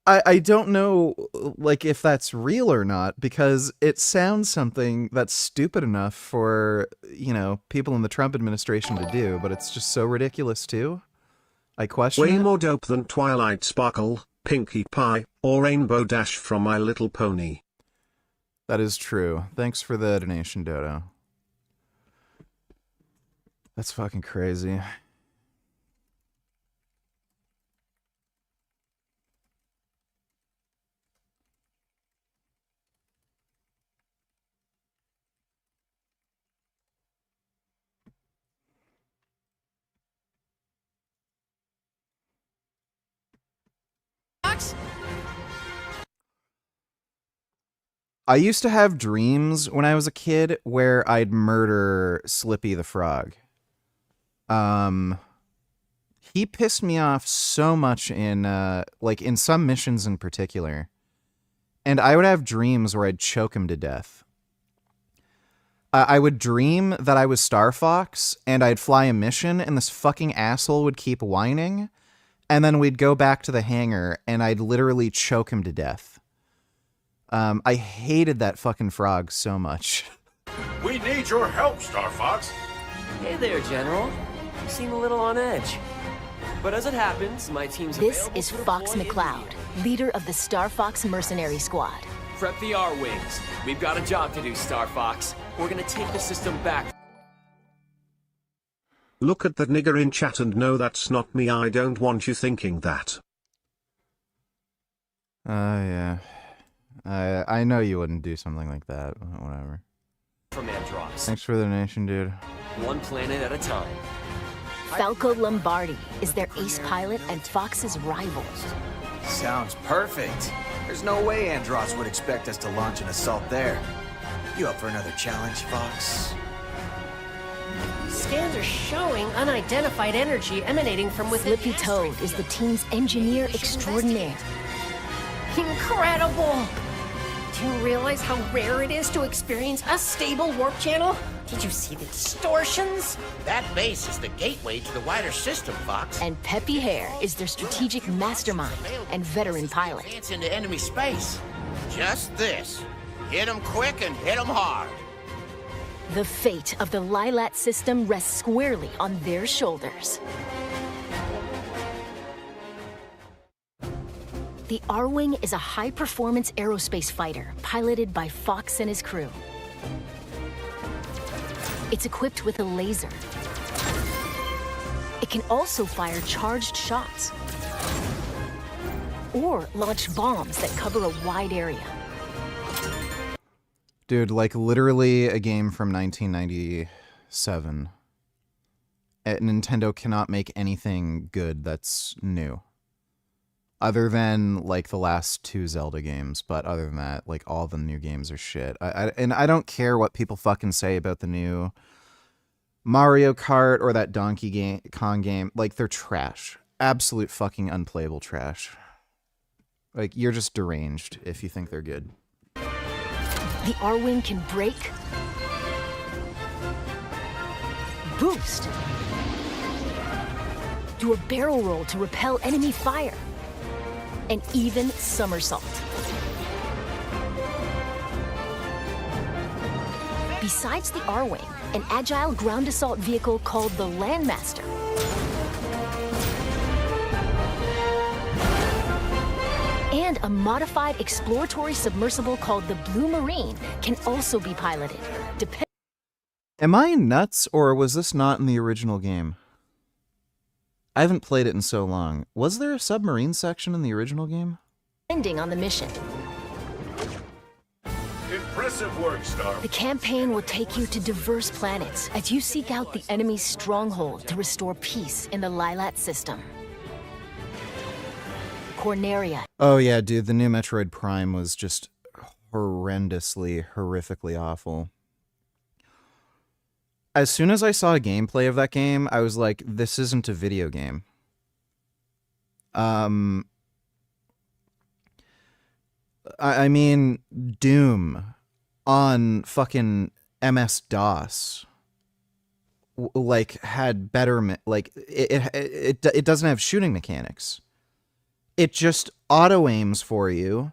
I don't know, like, if that's real or not, because it sounds something that's stupid enough for, you know, people in the Trump administration to do, but it's just so ridiculous too. I question Way it. more dope than Twilight Sparkle, Pinkie Pie, or Rainbow Dash from My Little Pony. That is true. Thanks for the donation, Dodo. That's fucking crazy. I used to have dreams when I was a kid where I'd murder Slippy the Frog. He pissed me off so much in like in some missions in particular. And I would have dreams where I'd choke him to death. I would dream that I was Star Fox and I'd fly a mission and this fucking asshole would keep whining. And then we'd go back to the hangar and I'd literally choke him to death. I hated that fucking frog so much. We need your help, Star Fox. Hey there, General. You seem a little on edge. But as it happens, my team's This is Fox McCloud, leader of the Star Fox Mercenary Squad. Prep the R-Wings. We've got a job to do, Star Fox. We're gonna take the system back. Look at that nigger in chat and no, that's not me. I don't want you thinking that. Yeah. I know you wouldn't do something like that. Whatever. From Andros. Thanks for the donation, dude. One planet at a time. Falco Lombardi is their ace pilot and Fox's rival. Sounds perfect. There's no way Andros would expect us to launch an assault there. You up for another challenge, Fox? Scans are showing unidentified energy emanating from within. Slippy Toad is the team's engineer extraordinaire. Incredible! Do you realize how rare it is to experience a stable warp channel? Did you see the distortions? That base is the gateway to the wider system, Fox. And Peppy Hare is their strategic mastermind and veteran pilot. Dance into enemy space. Just this. Hit 'em quick and hit 'em hard. The fate of the Lilat system rests squarely on their shoulders. The R-Wing is a high-performance aerospace fighter piloted by Fox and his crew. It's equipped with a laser. It can also fire charged shots. or launch bombs that cover a wide area. Dude, like literally a game from 1997. Nintendo cannot make anything good that's new. Other than like the last 2 Zelda games, but other than that, like all the new games are shit. And I don't care what people fucking say about the new Mario Kart or that Donkey Kong game. Like they're trash. Absolute fucking unplayable trash. Like you're just deranged if you think they're good. The R-Wing can break, boost, do a barrel roll to repel enemy fire, and even somersault. Besides the R-Wing, an agile ground assault vehicle called the Landmaster and a modified exploratory submersible called the Blue Marine can also be piloted. Am I nuts, or was this not in the original game? I haven't played it in so long. Was there a submarine section in the original game? Depending on the mission. Impressive work, Star. The campaign will take you to diverse planets as you seek out the enemy's stronghold to restore peace in the Lilat system. Corneria. Oh yeah, dude, the new Metroid Prime was just horrifically awful. As soon as I saw a gameplay of that game, I was like, this isn't a video game. I mean, Doom on fucking MS-DOS like had better, like it doesn't have shooting mechanics. It just auto aims for you.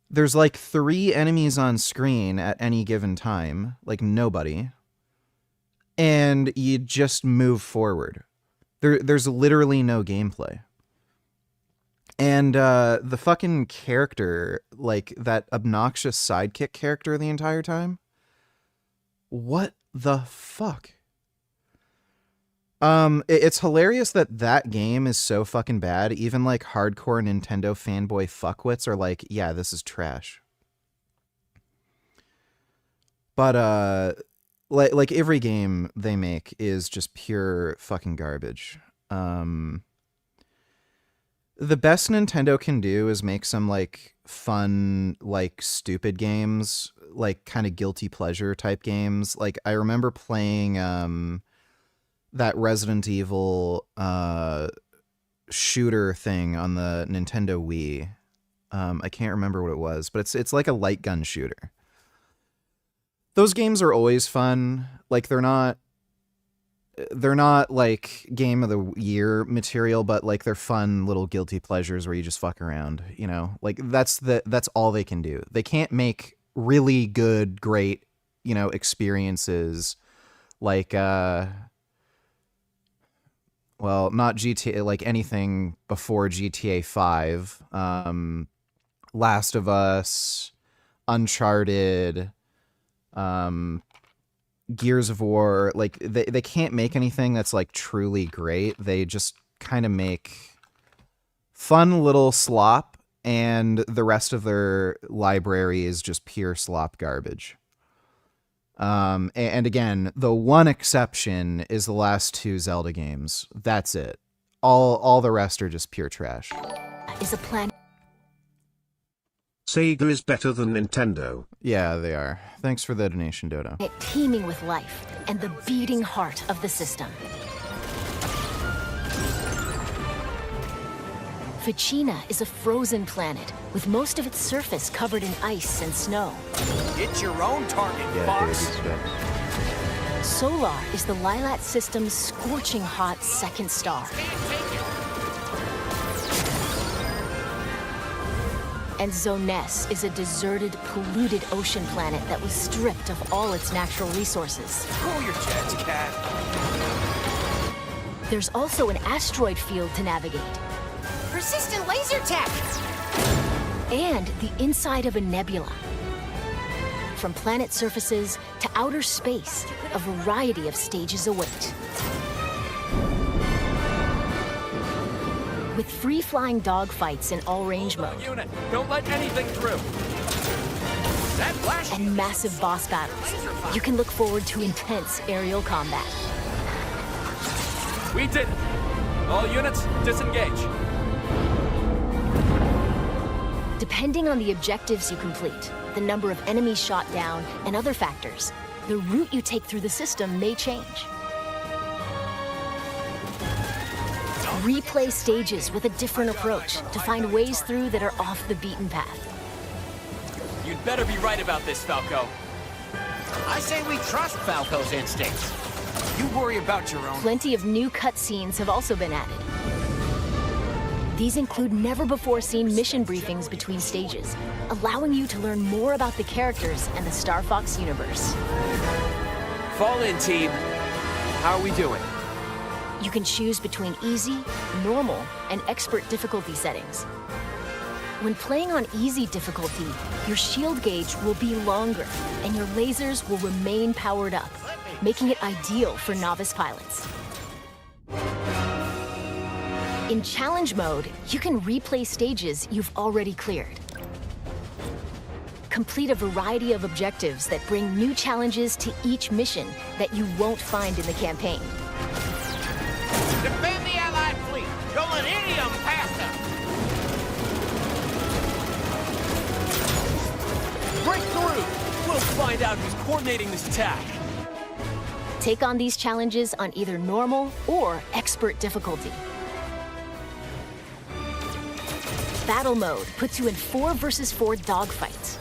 There's like 3 enemies on screen at any given time, like nobody. And you just move forward. There's literally no gameplay. And the fucking character, like that obnoxious sidekick character the entire time. What the fuck? It's hilarious that game is so fucking bad. Even like hardcore Nintendo fanboy fuckwits are like, yeah, this is trash. But like every game they make is just pure fucking garbage. The best Nintendo can do is make some like fun, like stupid games, like kind of guilty pleasure type games. Like I remember playing that Resident Evil shooter thing on the Nintendo Wii. I can't remember what it was, but it's like a light gun shooter. Those games are always fun. Like they're not like game of the year material, but like they're fun little guilty pleasures where you just fuck around, you know? Like that's all they can do. They can't make really good, great, you know, experiences like well, not GTA, like anything before GTA 5, Last of Us, Uncharted, Gears of War. Like they can't make anything that's like truly great. They just kind of make fun little slop, and the rest of their library is just pure slop garbage. And again, the one exception is the last 2 Zelda games. That's it. All the rest are just pure trash. Is a plan. Sega is better than Nintendo. Yeah, they are. Thanks for the donation, Dodo. Teeming with life and the beating heart of the system. Ficina is a frozen planet with most of its surface covered in ice and snow. It's your own target, Fox. Solar is the Lilat system's scorching hot second star. And Zoness is a deserted, polluted ocean planet that was stripped of all its natural resources. Cool your jets, cat. There's also an asteroid field to navigate. Persistent laser tech! And the inside of a nebula. From planet surfaces to outer space, a variety of stages await. with free-flying dogfights in all-range mode. Unit, don't let anything through. That flash And massive boss battles. You can look forward to intense aerial combat. We did it. All units, disengage. Depending on the objectives you complete, the number of enemies shot down, and other factors, the route you take through the system may change. Replay stages with a different approach to find ways through that are off the beaten path. You'd better be right about this, Falco. I say we trust Falco's instincts. You worry about your own. Plenty of new cutscenes have also been added. These include never-before-seen mission briefings between stages, allowing you to learn more about the characters and the Star Fox universe. Fall in, team. How are we doing? You can choose between easy, normal, and expert difficulty settings. When playing on easy difficulty, your shield gauge will be longer, and your lasers will remain powered up, making it ideal for novice pilots. In challenge mode, you can replay stages you've already cleared. Complete a variety of objectives that bring new challenges to each mission that you won't find in the campaign. Defend the Allied fleet! Don't let any of them pass us! Break through! We'll find out who's coordinating this attack. Take on these challenges on either normal or expert difficulty. Battle mode puts you in 4 versus 4 dogfights.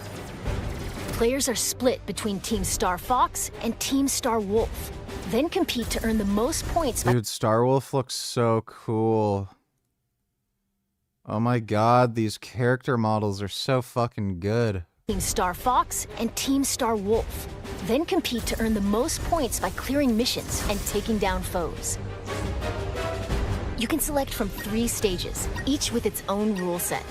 Players are split between Team Star Fox and Team Star Wolf, then compete to earn the most points by— Dude, Star Wolf looks so cool. Oh my god, these character models are so fucking good. Team Star Fox and Team Star Wolf, then compete to earn the most points by clearing missions and taking down foes. You can select from 3 stages, each with its own rule set.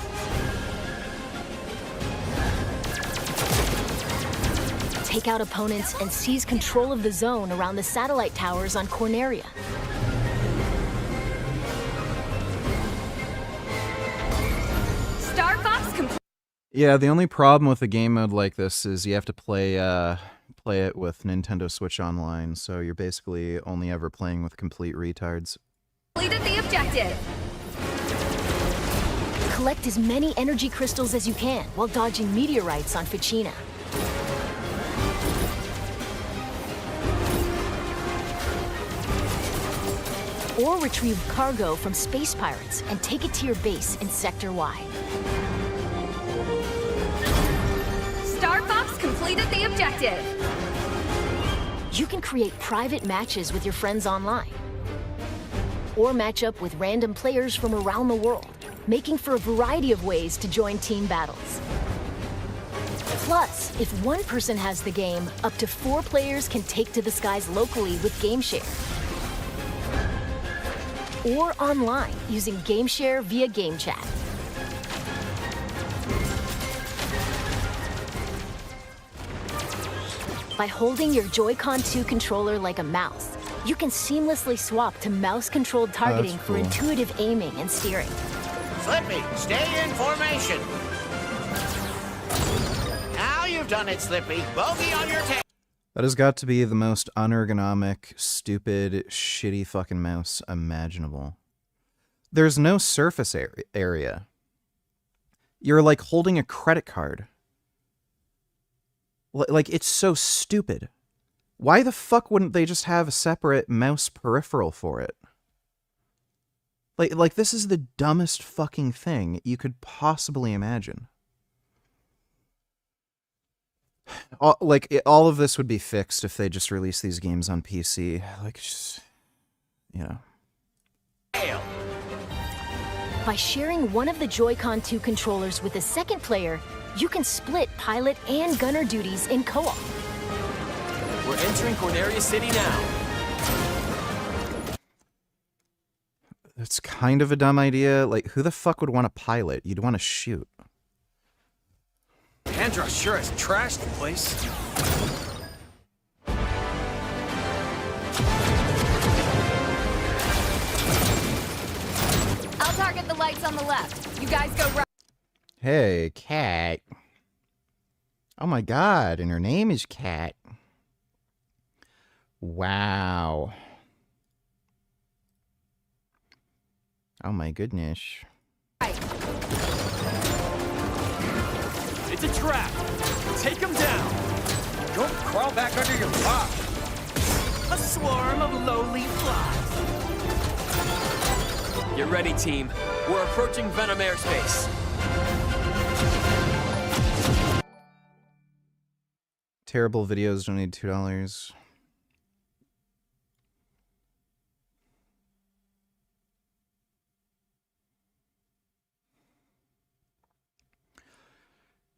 Take out opponents and seize control of the zone around the satellite towers on Corneria. Star Fox complete. Yeah, the only problem with a game mode like this is you have to play it with Nintendo Switch Online, so you're basically only ever playing with complete retards. Completed the objective. Collect as many energy crystals as you can while dodging meteorites on Ficina. Or retrieve cargo from space pirates and take it to your base in Sector Y. Star Fox completed the objective. You can create private matches with your friends online, or match up with random players from around the world, making for a variety of ways to join team battles. Plus, if one person has the game, up to 4 players can take to the skies locally with GameShare. Or online using GameShare via GameChat. By holding your Joy-Con 2 controller like a mouse, you can seamlessly swap to mouse-controlled targeting for intuitive aiming and steering. Slippy, stay in formation. Now you've done it, Slippy. Bogey on your tail. That has got to be the most unergonomic, stupid, shitty fucking mouse imaginable. There's no surface area. You're like holding a credit card. Like, it's so stupid. Why the fuck wouldn't they just have a separate mouse peripheral for it? Like this is the dumbest fucking thing you could possibly imagine. All of this would be fixed if they just released these games on PC. Like, just, you know. By sharing one of the Joy-Con 2 controllers with a second player, you can split pilot and gunner duties in co-op. We're entering Corneria City now. It's kind of a dumb idea. Like, who the fuck would want to pilot? You'd want to shoot. Andros sure has trashed the place. I'll target the lights on the left. You guys go right. Hey, Cat. Oh my god, and her name is Cat. Wow. Oh my goodness. It's a trap. Take him down. Don't crawl back under your rock. A swarm of lowly flies. Get ready, team. We're approaching Venom airspace. Terrible videos donate $2.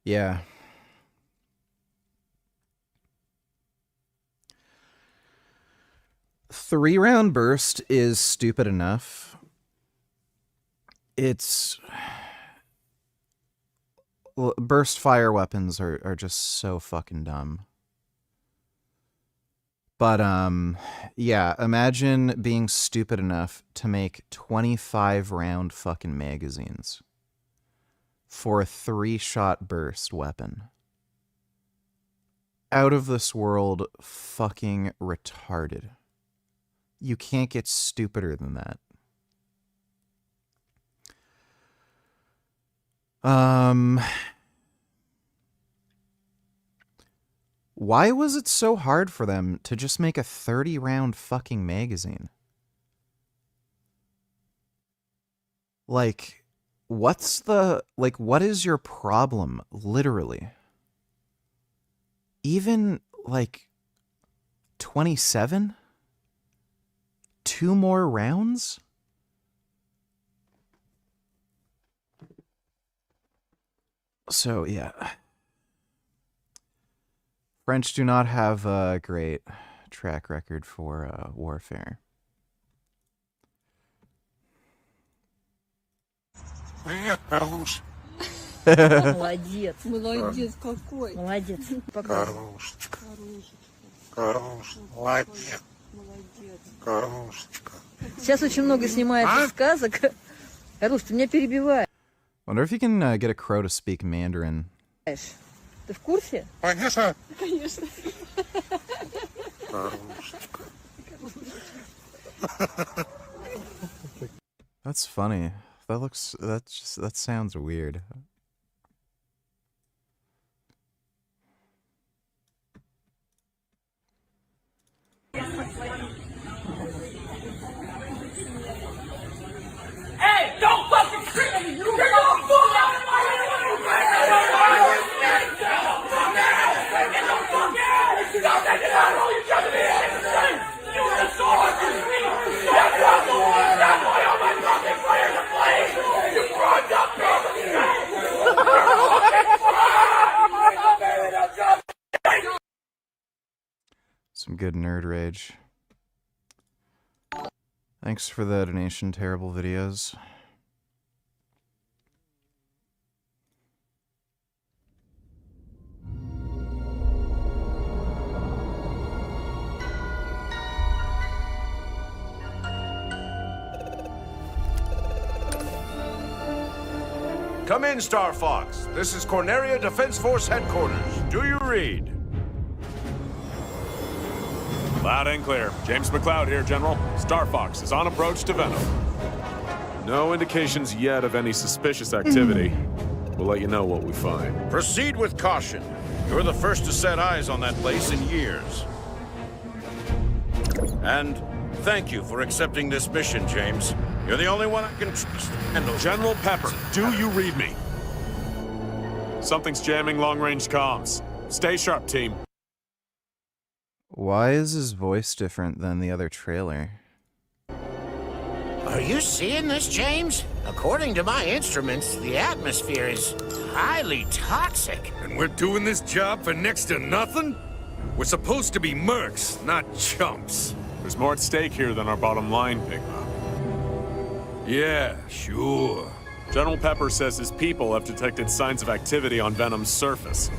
Yeah. Three-round burst is stupid enough. It's... burst fire weapons are just so fucking dumb. But, yeah, imagine being stupid enough to make 25-round fucking magazines for a 3-shot burst weapon. Out of this world, fucking retarded. You can't get stupider than that. Why was it so hard for them to just make a 30-round fucking magazine? Like, what is your problem, literally? Even, 27? 2 more rounds? So, yeah. French do not have a great track record for warfare. Молодец. Молодец какой. Молодец. Хорошечка. Молодец. Хорошечка. Сейчас очень много снимается сказок. Харуш, ты меня перебиваешь. Wonder if you can get a crow to speak Mandarin. Ты в курсе? Конечно. Конечно. That's funny. That sounds weird. Hey, don't fucking scream at me! You're gonna fall out of my Stop taking out all you got to be innocent! You were the sword! Step out the way! Step away all my fucking fire to flame! You brought up Some good nerd rage. Thanks for the donation, Terrible Videos. Come in, Star Fox. This is Corneria Defense Force Headquarters. Do you read? Loud and clear. James McLeod here, General. Star Fox is on approach to Venom. No indications yet of any suspicious activity. We'll let you know what we find. Proceed with caution. You're the first to set eyes on that place in years. And thank you for accepting this mission, James. You're the only one I can trust. General Pepper, do you read me? Something's jamming long-range comms. Stay sharp, team. Why is his voice different than the other trailer? Are you seeing this, James? According to my instruments, the atmosphere is highly toxic. And we're doing this job for next to nothing? We're supposed to be mercs, not chumps. There's more at stake here than our bottom line, Pigma. Yeah, sure. General Pepper says his people have detected signs of activity on Venom's surface.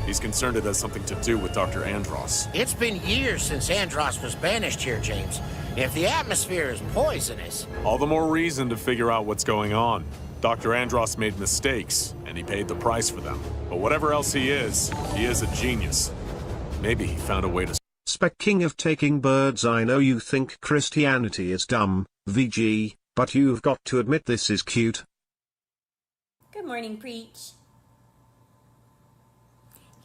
He's concerned it has something to do with Dr. Andros. It's been years since Andros was banished here, James. If the atmosphere is poisonous, All the more reason to figure out what's going on. Dr. Andros made mistakes, and he paid the price for them. But whatever else he is a genius. Maybe he found a way to... Spec King of Taking Birds. I know you think Christianity is dumb, VG, but you've got to admit this is cute. Good morning, Preach.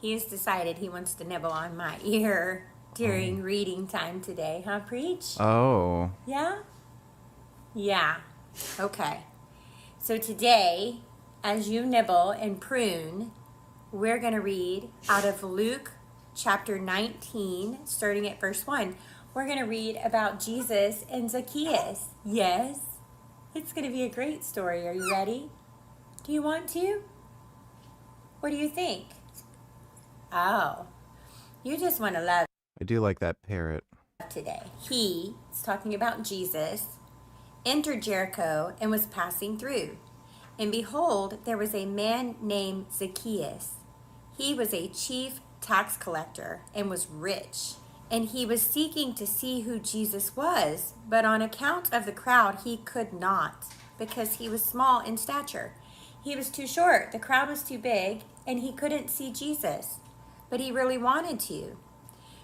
He has decided he wants to nibble on my ear during reading time today, huh, Preach? Oh. Yeah? Yeah. Okay. So today, as you nibble and prune, we're going to read out of Luke chapter 19, starting at verse 1. We're going to read about Jesus and Zacchaeus. Yes, it's going to be a great story. Are you ready? Do you want to? What do you think? Oh, you just want to love I do like that parrot. today. He is talking about Jesus, entered Jericho and was passing through. And behold, there was a man named Zacchaeus. He was a chief tax collector and was rich. And he was seeking to see who Jesus was, but on account of the crowd, he could not, because he was small in stature. He was too short, the crowd was too big, and he couldn't see Jesus, but he really wanted to.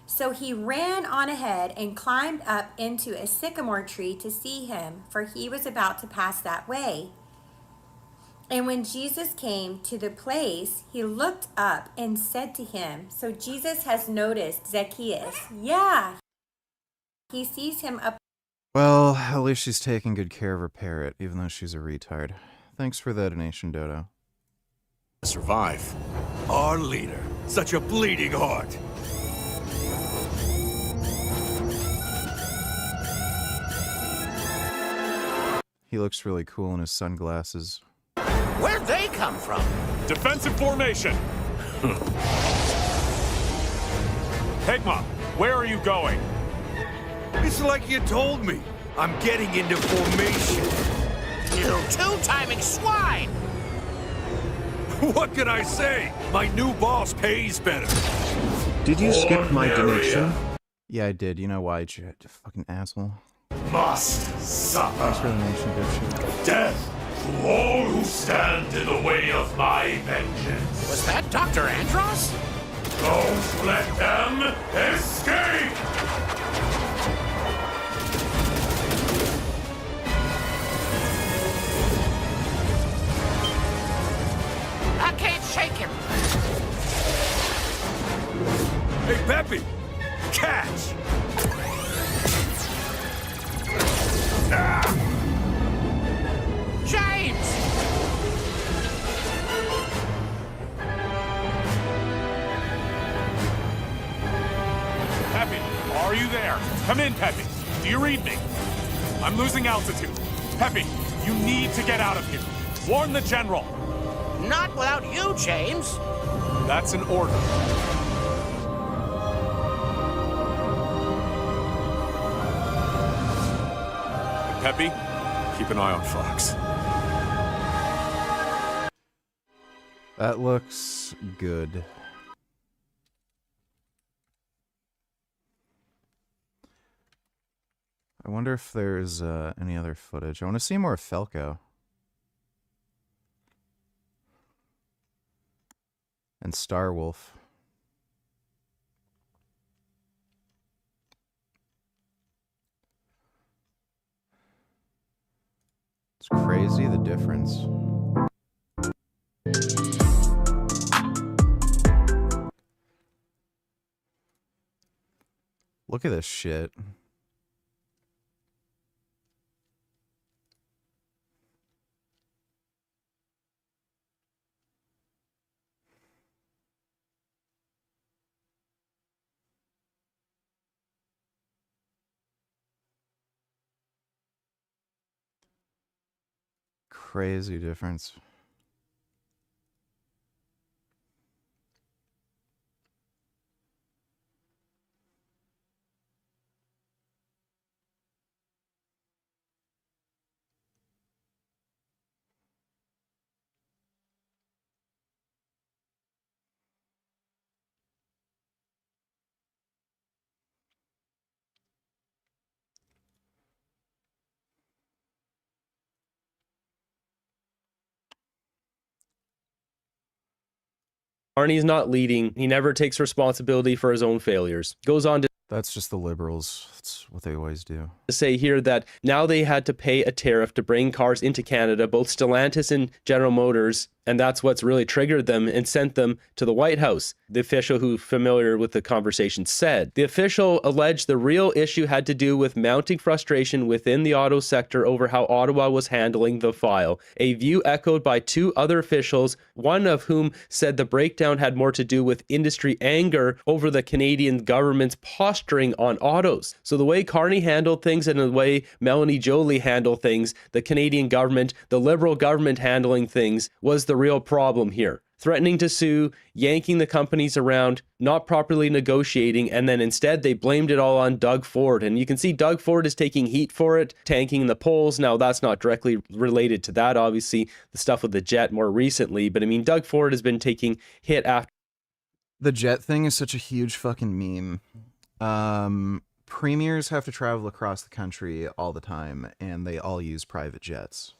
So he ran on ahead and climbed up into a sycamore tree to see him, for he was about to pass that way. And when Jesus came to the place, he looked up and said to him, so Jesus has noticed Zacchaeus. Yeah. He sees him up. Well, at least she's taking good care of her parrot, even though she's a retard. Thanks for the donation, Dodo. Survive. Our leader. Such a bleeding heart. He looks really cool in his sunglasses. where'd they come from? Defensive formation. Hegma, where are you going? It's like you told me. I'm getting into formation. You two-timing swine! What can I say? My new boss pays better. Did you skip my donation? Yeah, I did. You know why, you fucking asshole. Must suffer. Thanks for the donation, dipshit. Death to all who stand in the way of my vengeance. Was that Dr. Andros? Don't let them escape! I can't shake him. Hey, Peppy! Catch! James! Peppy, are you there? Come in, Peppy. Do you read me? I'm losing altitude. Peppy, you need to get out of here. Warn the general. Not without you, James. That's an order. And Peppy, keep an eye on Fox. That looks good. I wonder if there's any other footage. I want to see more of Falco. And Starwolf. It's crazy the difference. Look at this shit. Crazy difference. Carney's not leading. He never takes responsibility for his own failures. Goes on to That's just the liberals. That's what they always do. say here that now they had to pay a tariff to bring cars into Canada, both Stellantis and General Motors, and that's what's really triggered them and sent them to the White House. The official who familiar with the conversation said. The official alleged the real issue had to do with mounting frustration within the auto sector over how Ottawa was handling the file, a view echoed by two other officials, one of whom said the breakdown had more to do with industry anger over the Canadian government's posturing on autos. So the way Carney handled things and the way Melanie Joly handled things, the Canadian government, the Liberal government handling things, was the real problem here. Threatening to sue, yanking the companies around, not properly negotiating, and then instead they blamed it all on Doug Ford. And you can see Doug Ford is taking heat for it, tanking the polls. Now, that's not directly related to that, obviously, the stuff with the jet more recently. But I mean, Doug Ford has been taking hit after. The jet thing is such a huge fucking meme. Premiers have to travel across the country all the time, and they all use private jets.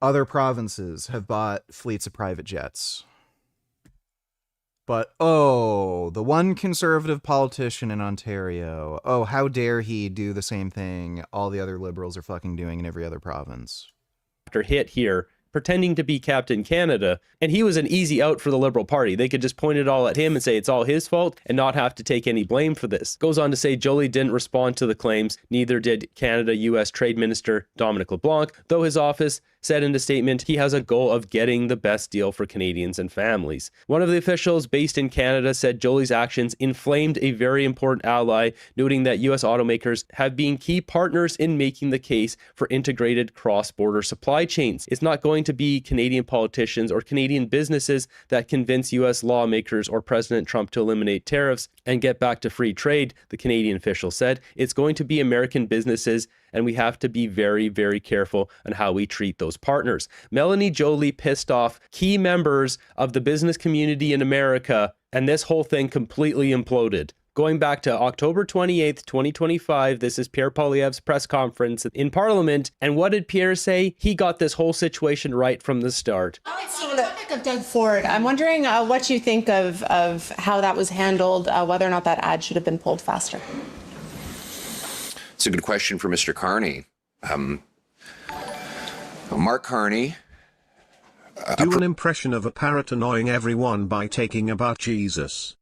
Other provinces have bought fleets of private jets. But, oh, the one conservative politician in Ontario, oh, how dare he do the same thing all the other liberals are fucking doing in every other province. After hit here, pretending to be Captain Canada, and he was an easy out for the Liberal Party. They could just point it all at him and say it's all his fault and not have to take any blame for this. Goes on to say Joly didn't respond to the claims, neither did Canada-US Trade Minister Dominic LeBlanc, though his office said in a statement he has a goal of getting the best deal for Canadians and families. One of the officials based in Canada said Joly's actions inflamed a very important ally, noting that US automakers have been key partners in making the case for integrated cross-border supply chains. It's not going to be Canadian politicians or Canadian businesses that convince US lawmakers or President Trump to eliminate tariffs and get back to free trade, the Canadian official said. It's going to be American businesses, and we have to be very, very careful on how we treat those partners. Melanie Joly pissed off key members of the business community in America, and this whole thing completely imploded. Going back to October 28th, 2025, this is Pierre Poilievre's press conference in Parliament. And what did Pierre say? He got this whole situation right from the start. Of Doug Ford, I'm wondering what you think of how that was handled, whether or not that ad should have been pulled faster. It's a good question for Mr. Carney. Mark Carney. Do an impression of a parrot annoying everyone by taking about Jesus.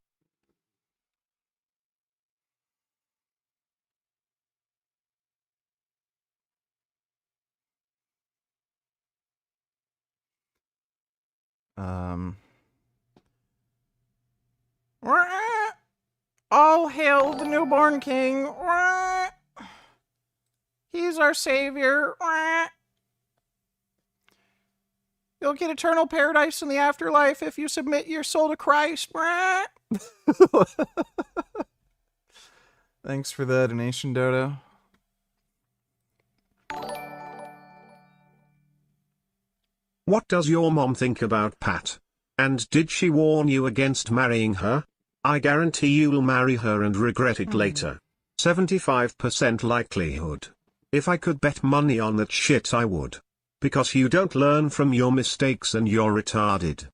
All hail the newborn king. He's our savior. You'll get eternal paradise in the afterlife if you submit your soul to Christ. Thanks for the donation, Dodo. What does your mom think about Pat? And did she warn you against marrying her? I guarantee you'll marry her and regret it later. 75% likelihood. If I could bet money on that shit, I would. Because you don't learn from your mistakes and you're retarded.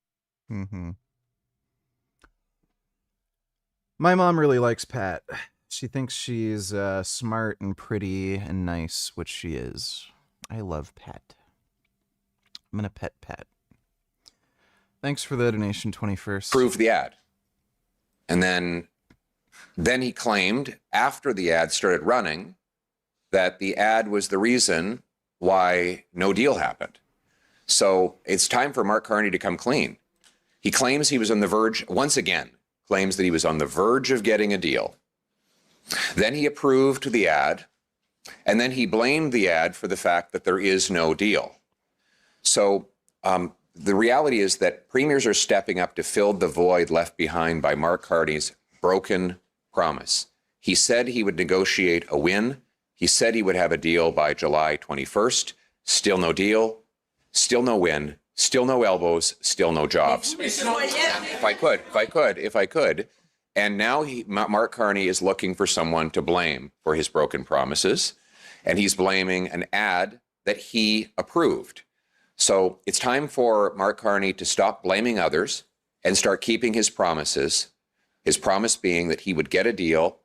My mom really likes Pat. She thinks she's smart and pretty and nice, which she is. I love Pat. I'm gonna pet Pat. Thanks for the donation, 21st. Approved the ad. And then he claimed, after the ad started running, that the ad was the reason why no deal happened. So it's time for Mark Carney to come clean. He claims he was on the verge, once again, claims that he was on the verge of getting a deal. Then he approved the ad, and then he blamed the ad for the fact that there is no deal. So the reality is that premiers are stepping up to fill the void left behind by Mark Carney's broken promise. He said he would negotiate a win. He said he would have a deal by July 21st. Still no deal, still no win, still no elbows, still no jobs. If I could. And now Mark Carney is looking for someone to blame for his broken promises. And he's blaming an ad that he approved. So it's time for Mark Carney to stop blaming others and start keeping his promises. His promise being that he would get a deal,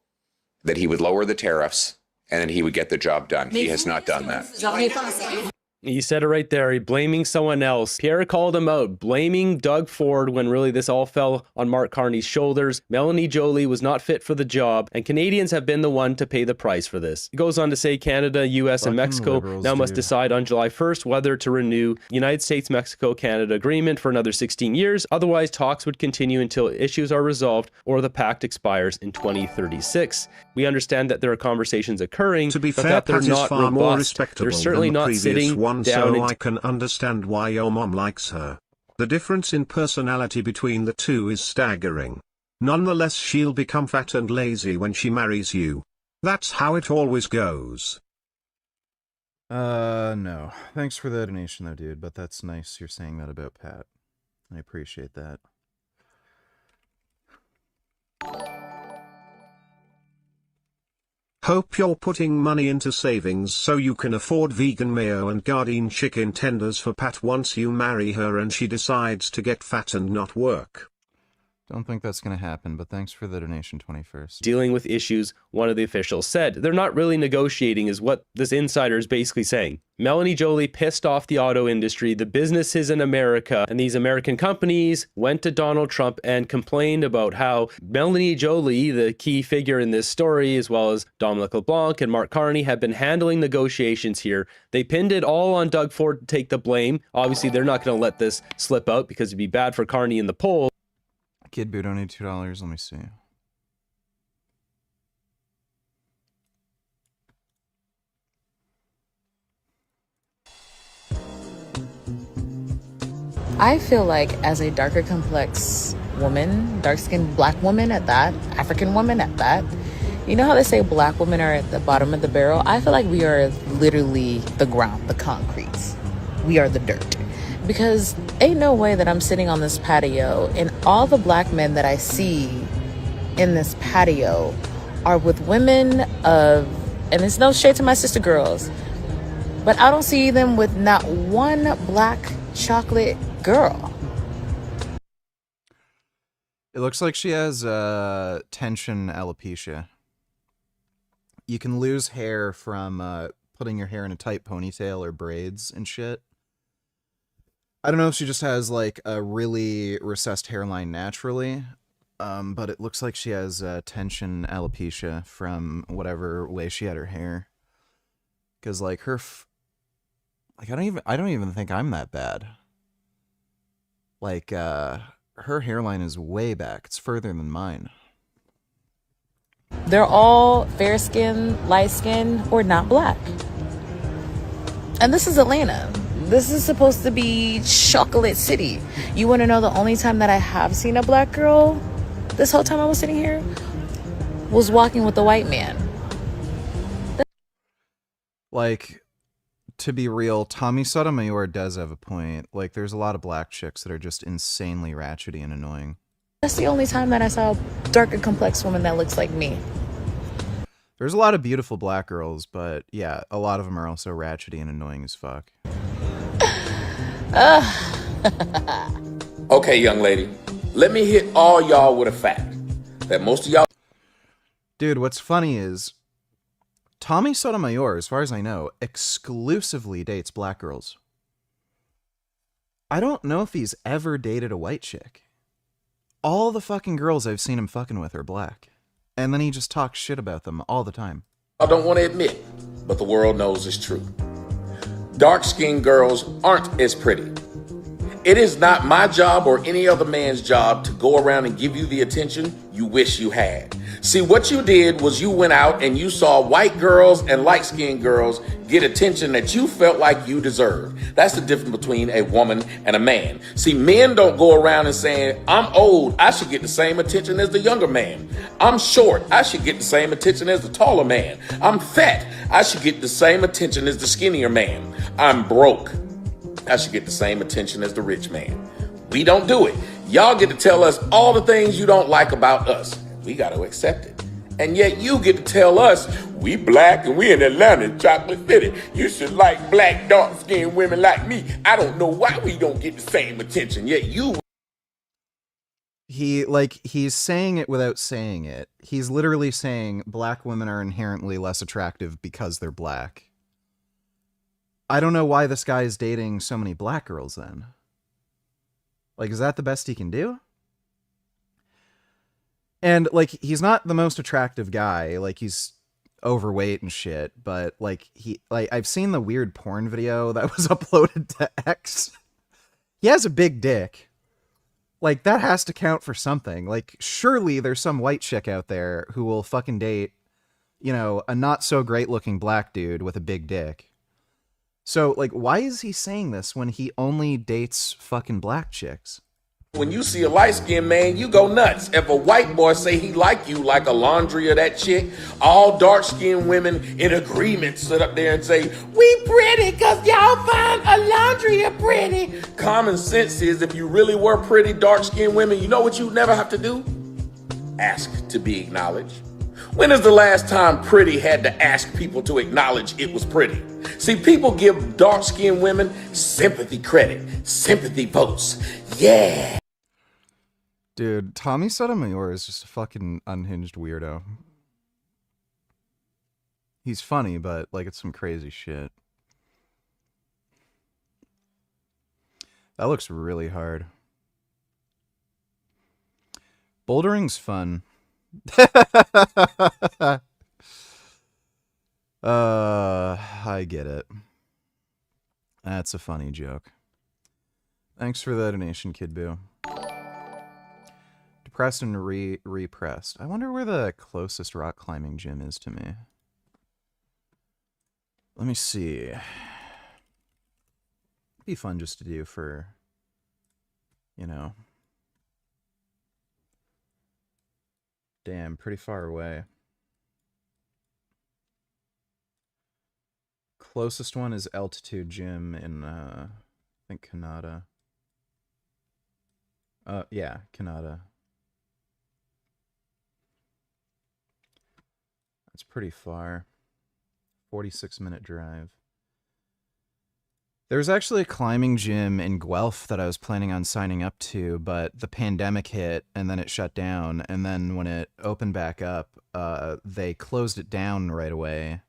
that he would lower the tariffs, and then he would get the job done. He has not done that. He said it right there. He blaming someone else. Pierre called him out, blaming Doug Ford when really this all fell on Mark Carney's shoulders. Melanie Joly was not fit for the job, and Canadians have been the one to pay the price for this. He goes on to say Canada, US, and Mexico now must decide on July 1st whether to renew United States-Mexico-Canada agreement for another 16 years. Otherwise, talks would continue until issues are resolved or the pact expires in 2036. We understand that there are conversations occurring, To be but fair, that they're Pat is not far more robust. respectable They're certainly than the not previous sitting one, down so and I can understand why your mom likes her. The difference in personality between the two is staggering. Nonetheless, she'll become fat and lazy when she marries you. That's how it always goes. No. Thanks for the donation though, dude, but that's nice you're saying that about Pat. I appreciate that. Hope you're putting money into savings so you can afford vegan mayo and Gardein chicken tenders for Pat once you marry her and she decides to get fat and not work. Don't think that's going to happen, but thanks for the donation, 21st. Dealing with issues, one of the officials said. They're not really negotiating is what this insider is basically saying. Melanie Joly pissed off the auto industry, the businesses in America, and these American companies went to Donald Trump and complained about how Melanie Joly, the key figure in this story, as well as Dominic LeBlanc and Mark Carney, have been handling negotiations here. They pinned it all on Doug Ford to take the blame. Obviously, they're not going to let this slip out because it'd be bad for Carney in the poll. Kid Boo donated $2. Let me see. I feel like as a darker complex woman, dark-skinned black woman at that, African woman at that, you know how they say black women are at the bottom of the barrel? I feel like we are literally the ground, the concrete. We are the dirt. Because ain't no way that I'm sitting on this patio and all the black men that I see in this patio are with women of, and it's no shade to my sister girls, but I don't see them with not one black chocolate girl. It looks like she has tension alopecia. You can lose hair from putting your hair in a tight ponytail or braids and shit. I don't know if she just has like a really recessed hairline naturally, but it looks like she has tension alopecia from whatever way she had her hair. Because like I don't even think I'm that bad. Like her hairline is way back. It's further than mine. They're all fair skin, light skin, or not black. And this is Atlanta. This is supposed to be chocolate city. You want to know the only time that I have seen a black girl this whole time I was sitting here was walking with a white man. Like, to be real, Tommy Sotomayor does have a point. Like, there's a lot of black chicks that are just insanely ratchety and annoying. That's the only time that I saw a darker complex woman that looks like me. There's a lot of beautiful black girls, but yeah, a lot of them are also ratchety and annoying as fuck. Okay, young lady, let me hit all y'all with a fact that most of y'all. Dude, what's funny is Tommy Sotomayor, as far as I know, exclusively dates black girls. I don't know if he's ever dated a white chick. All the fucking girls I've seen him fucking with are black. And then he just talks shit about them all the time. I don't want to admit, but the world knows it's true. Dark-skinned girls aren't as pretty. It is not my job or any other man's job to go around and give you the attention you wish you had. See, what you did was you went out and you saw white girls and light-skinned girls get attention that you felt like you deserved. That's the difference between a woman and a man. See, men don't go around and saying, I'm old, I should get the same attention as the younger man. I'm short, I should get the same attention as the taller man. I'm fat, I should get the same attention as the skinnier man. I'm broke, I should get the same attention as the rich man. We don't do it. Y'all get to tell us all the things you don't like about us. We got to accept it. And yet you get to tell us, we black and we in Atlanta, chocolate city. You should like black, dark-skinned women like me. I don't know why we don't get the same attention, yet you he's saying it without saying it. He's literally saying black women are inherently less attractive because they're black. I don't know why this guy is dating so many black girls then. Like, is that the best he can do? And, like, he's not the most attractive guy. Like, he's overweight and shit, but, like, I've seen the weird porn video that was uploaded to X. He has a big dick. Like, that has to count for something. Like, surely there's some white chick out there who will fucking date, you know, a not so great looking black dude with a big dick. So, like, why is he saying this when he only dates fucking black chicks? When you see a light-skinned man, you go nuts. If a white boy say he like you like a laundry of that chick, all dark-skinned women in agreement sit up there and say, we pretty because y'all find a laundry of pretty. Common sense is if you really were pretty dark-skinned women, you know what you never have to do? Ask to be acknowledged. When is the last time pretty had to ask people to acknowledge it was pretty? See, people give dark-skinned women sympathy credit, sympathy votes. Yeah. Dude, Tommy Sotomayor is just a fucking unhinged weirdo. He's funny, but, like, it's some crazy shit. That looks really hard. Bouldering's fun. I get it. That's a funny joke. Thanks for the donation, Kid Boo. Depressed and repressed. I wonder where the closest rock climbing gym is to me. Let me see. It'd be fun just to do for, you know. Damn, pretty far away. Closest one is Altitude Gym in, I think, Canada. Yeah, Canada. That's pretty far. 46-minute drive. There's actually a climbing gym in Guelph that I was planning on signing up to, but the pandemic hit and then it shut down. And then when it opened back up, they closed it down right away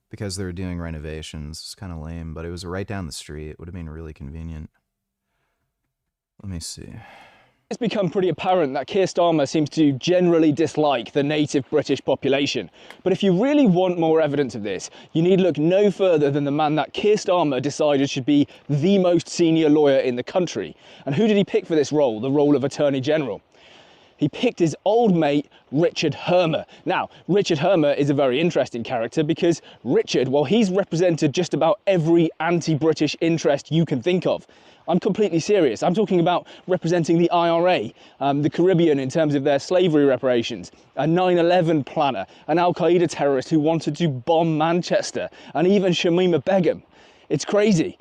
because they were doing renovations. It's kind of lame, but it was right down the street. It would have been really convenient. Let me see. It's become pretty apparent that Keir Starmer seems to generally dislike the native British population. But if you really want more evidence of this, you need look no further than the man that Keir Starmer decided should be the most senior lawyer in the country. And who did he pick for this role, the role of Attorney General? He picked his old mate, Richard Hermer. Now, Richard Hermer is a very interesting character because Richard, well, he's represented just about every anti-British interest you can think of. I'm completely serious. I'm talking about representing the IRA, the Caribbean in terms of their slavery reparations, a 9/11 planner, an Al-Qaeda terrorist who wanted to bomb Manchester, and even Shamima Begum. It's crazy.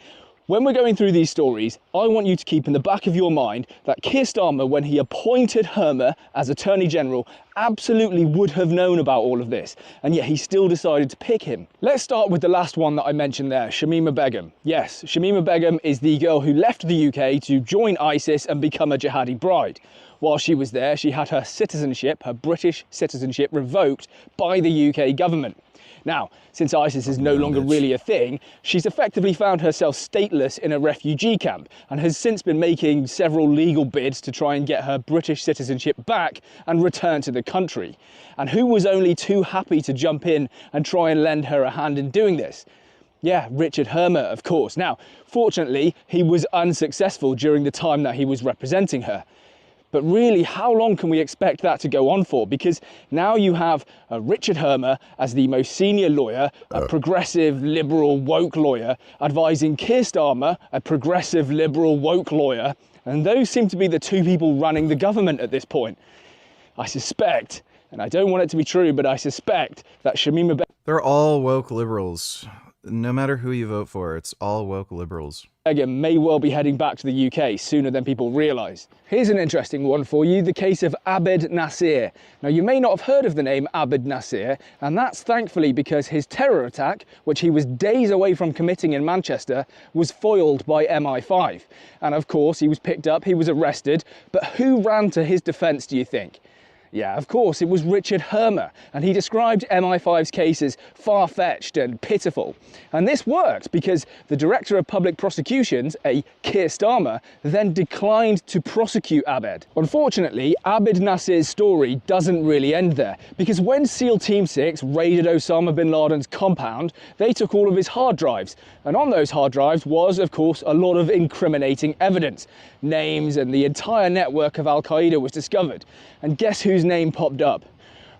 When we're going through these stories, I want you to keep in the back of your mind that Keir Starmer, when he appointed Hermer as Attorney General, absolutely would have known about all of this, and yet he still decided to pick him. Let's start with the last one that I mentioned there, Shamima Begum. Yes, Shamima Begum is the girl who left the UK to join ISIS and become a jihadi bride. While she was there, she had her citizenship, her British citizenship, revoked by the UK government. Now, since ISIS is no longer really a thing, she's effectively found herself stateless in a refugee camp and has since been making several legal bids to try and get her British citizenship back and return to the country. And who was only too happy to jump in and try and lend her a hand in doing this? Yeah, Richard Hermer, of course. Now, fortunately, he was unsuccessful during the time that he was representing her. But really, how long can we expect that to go on for? Because now you have Richard Hermer as the most senior lawyer, a progressive, liberal, woke lawyer, advising Keir Starmer, a progressive, liberal, woke lawyer. And those seem to be the two people running the government at this point. I suspect, and I don't want it to be true, but I suspect that Shamima... They're all woke liberals. no matter who you vote for, it's all woke liberals. May well be heading back to the UK sooner than people realise. Here's an interesting one for you, the case of Abed Nasir. Now, you may not have heard of the name Abed Nasir, and that's thankfully because his terror attack, which he was days away from committing in Manchester, was foiled by MI5. And of course, he was picked up, he was arrested, but who ran to his defence, do you think? Yeah, of course, it was Richard Hermer, and he described MI5's case as far-fetched and pitiful. And this worked because the Director of Public Prosecutions, a Keir Starmer, then declined to prosecute Abed. Unfortunately, Abed Nasir's story doesn't really end there, because when SEAL Team 6 raided Osama bin Laden's compound, they took all of his hard drives. And on those hard drives was, of course, a lot of incriminating evidence. Names and the entire network of Al-Qaeda was discovered. And guess whose name popped up?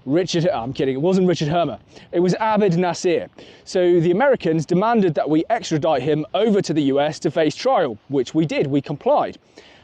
I'm kidding, it wasn't Richard Hermer. It was Abed Nasir. So the Americans demanded that we extradite him over to the US to face trial, which we did, we complied.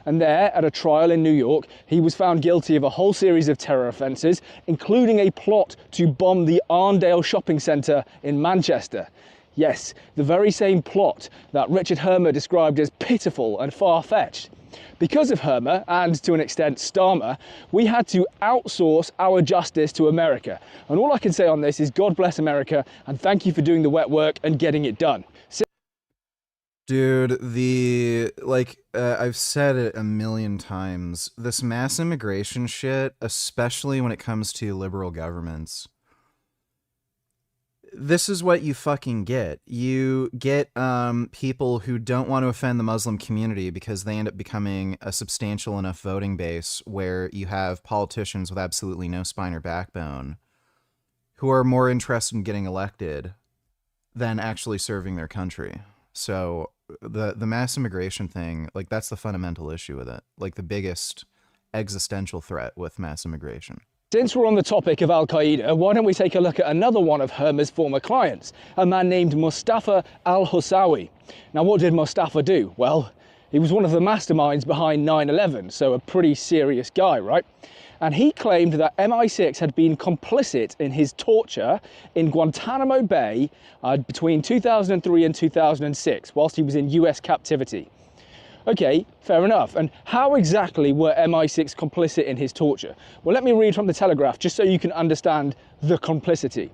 And there, at a trial in New York, he was found guilty of a whole series of terror offences, including a plot to bomb the Arndale shopping centre in Manchester. Yes, the very same plot that Richard Hermer described as pitiful and far-fetched. Because of Hermer, and to an extent Starmer, we had to outsource our justice to America. And all I can say on this is God bless America, and thank you for doing the wet work and getting it done. Dude, I've said it a million times, this mass immigration shit, especially when it comes to liberal governments, this is what you fucking get. You get people who don't want to offend the Muslim community because they end up becoming a substantial enough voting base where you have politicians with absolutely no spine or backbone who are more interested in getting elected than actually serving their country. So the mass immigration thing, like, that's the fundamental issue with it. Like, the biggest existential threat with mass immigration. Since we're on the topic of Al-Qaeda, why don't we take a look at another one of Hermer's former clients, a man named Mustafa al-Hussawi. Now, what did Mustafa do? Well, he was one of the masterminds behind 9/11, so a pretty serious guy, right? And he claimed that MI6 had been complicit in his torture in Guantanamo Bay between 2003 and 2006, whilst he was in US captivity. Okay, fair enough. And how exactly were MI6 complicit in his torture? Well, let me read from the Telegraph just so you can understand the complicity.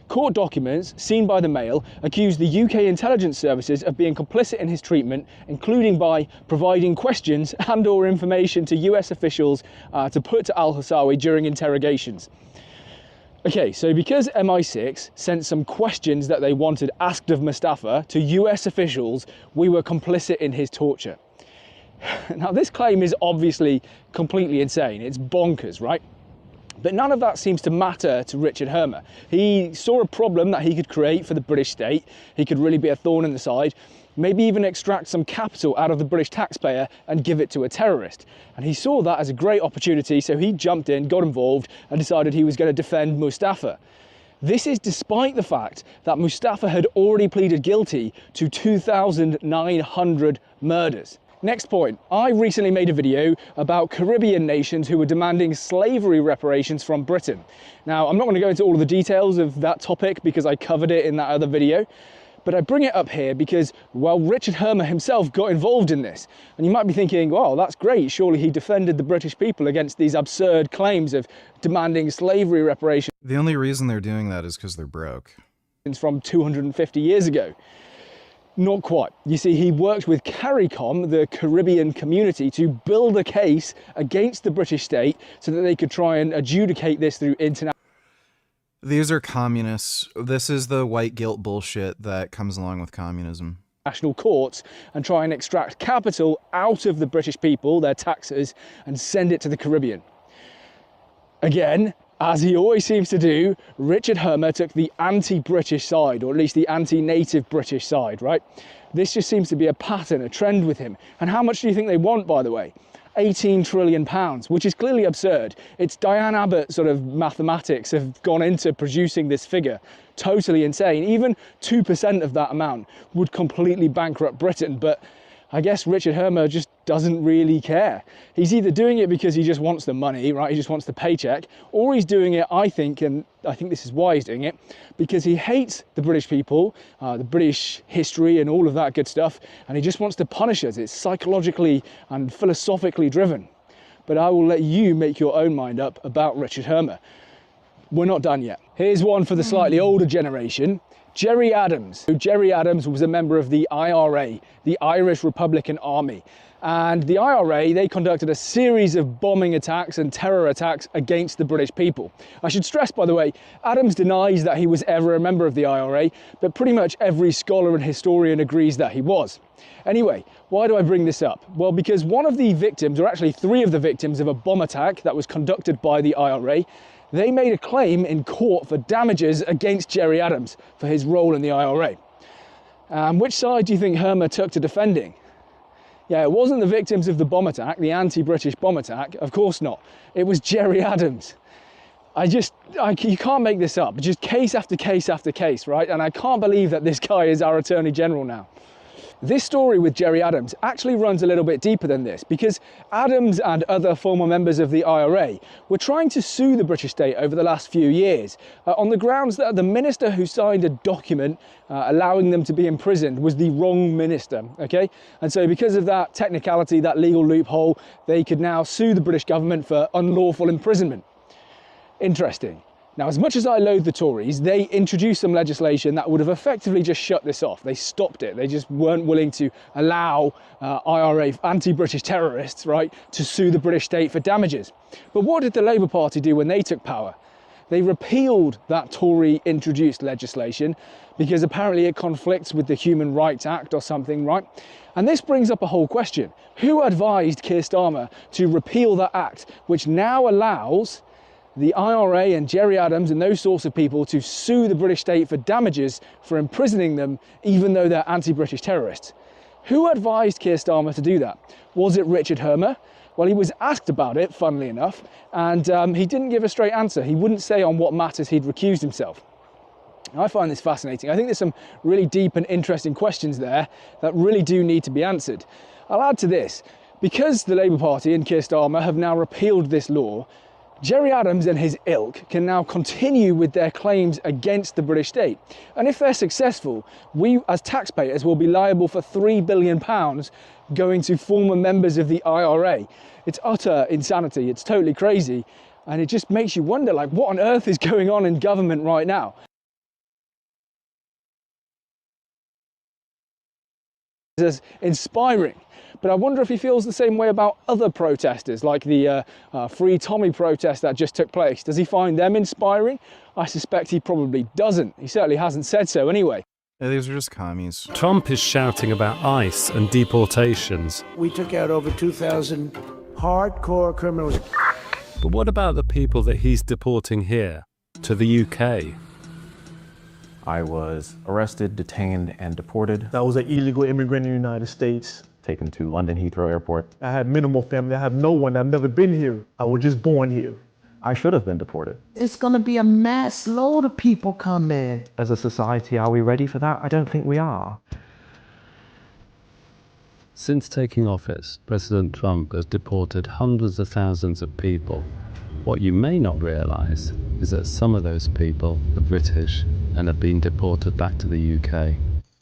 Court documents, seen by the Mail, accuse the UK intelligence services of being complicit in his treatment, including by providing questions and or information to US officials to put to al-Hussawi during interrogations. Okay, so because MI6 sent some questions that they wanted asked of Mustafa to US officials, we were complicit in his torture. Now, this claim is obviously completely insane. It's bonkers, right? But none of that seems to matter to Richard Hermer. He saw a problem that he could create for the British state. He could really be a thorn in the side, maybe even extract some capital out of the British taxpayer and give it to a terrorist. And he saw that as a great opportunity, so he jumped in, got involved, and decided he was going to defend Mustafa. This is despite the fact that Mustafa had already pleaded guilty to 2,900 murders. Next point, I recently made a video about Caribbean nations who were demanding slavery reparations from Britain. Now, I'm not going to go into all of the details of that topic because I covered it in that other video, but I bring it up here because, well, Richard Hermer himself got involved in this. And you might be thinking, well, that's great, surely he defended the British people against these absurd claims of demanding slavery reparations. The only reason they're doing that is because they're broke. From 250 years ago. Not quite. You see, he worked with CARICOM, the Caribbean community, to build a case against the British state so that they could try and adjudicate this through international... These are communists. This is the white guilt bullshit that comes along with communism. National courts and try and extract capital out of the British people, their taxes, and send it to the Caribbean. Again, as he always seems to do, Richard Hermer took the anti-British side, or at least the anti-native British side, right? This just seems to be a pattern, a trend with him. And how much do you think they want, by the way? £18 trillion, which is clearly absurd. It's Diane Abbott sort of mathematics have gone into producing this figure. Totally insane. Even 2% of that amount would completely bankrupt Britain. But I guess Richard Hermer just doesn't really care. He's either doing it because he just wants the money, right? He just wants the paycheck, or he's doing it, I think, and I think this is why he's doing it, because he hates the British people, the British history and all of that good stuff, and he just wants to punish us. It's psychologically and philosophically driven. But I will let you make your own mind up about Richard Hermer. We're not done yet. Here's one for the slightly older generation. Gerry Adams. Gerry Adams was a member of the IRA, the Irish Republican Army. And the IRA, they conducted a series of bombing attacks and terror attacks against the British people. I should stress, by the way, Adams denies that he was ever a member of the IRA, but pretty much every scholar and historian agrees that he was. Anyway, why do I bring this up? Well, because one of the victims, or actually 3 of the victims of a bomb attack that was conducted by the IRA, they made a claim in court for damages against Gerry Adams for his role in the IRA. Which side do you think Hermer took to defending? Yeah, it wasn't the victims of the bomb attack, the anti-British bomb attack, of course not. It was Gerry Adams. You can't make this up, just case after case after case, right? And I can't believe that this guy is our Attorney General now. This story with Gerry Adams actually runs a little bit deeper than this, because Adams and other former members of the IRA were trying to sue the British state over the last few years on the grounds that the minister who signed a document allowing them to be imprisoned was the wrong minister, okay? And so because of that technicality, that legal loophole, they could now sue the British government for unlawful imprisonment. Interesting. Now, as much as I loathe the Tories, they introduced some legislation that would have effectively just shut this off. They stopped it. They just weren't willing to allow IRA, anti-British terrorists, right, to sue the British state for damages. But what did the Labour Party do when they took power? They repealed that Tory-introduced legislation because apparently it conflicts with the Human Rights Act or something, right? And this brings up a whole question. Who advised Keir Starmer to repeal that act, which now allows the IRA and Gerry Adams and those sorts of people to sue the British state for damages for imprisoning them, even though they're anti-British terrorists? Who advised Keir Starmer to do that? Was it Richard Hermer? Well, he was asked about it, funnily enough, and he didn't give a straight answer. He wouldn't say on what matters he'd recused himself. I find this fascinating. I think there's some really deep and interesting questions there that really do need to be answered. I'll add to this. Because the Labour Party and Keir Starmer have now repealed this law, Gerry Adams and his ilk can now continue with their claims against the British state. And if they're successful, we as taxpayers will be liable for £3 billion going to former members of the IRA. It's utter insanity. It's totally crazy. And it just makes you wonder, like, what on earth is going on in government right now? It's inspiring. But I wonder if he feels the same way about other protesters, like the Free Tommy protest that just took place. Does he find them inspiring? I suspect he probably doesn't. He certainly hasn't said so anyway. Yeah, these are just commies. Trump is shouting about ICE and deportations. We took out over 2,000 hardcore criminals. But what about the people that he's deporting here, to the UK? I was arrested, detained, and deported. I was an illegal immigrant in the United States. Taken to London Heathrow Airport. I had minimal family. I have no one. I've never been here. I was just born here. I should have been deported. It's going to be a mass load of people coming. As a society, are we ready for that? I don't think we are. Since taking office, President Trump has deported hundreds of thousands of people. What you may not realize is that some of those people are British and have been deported back to the UK.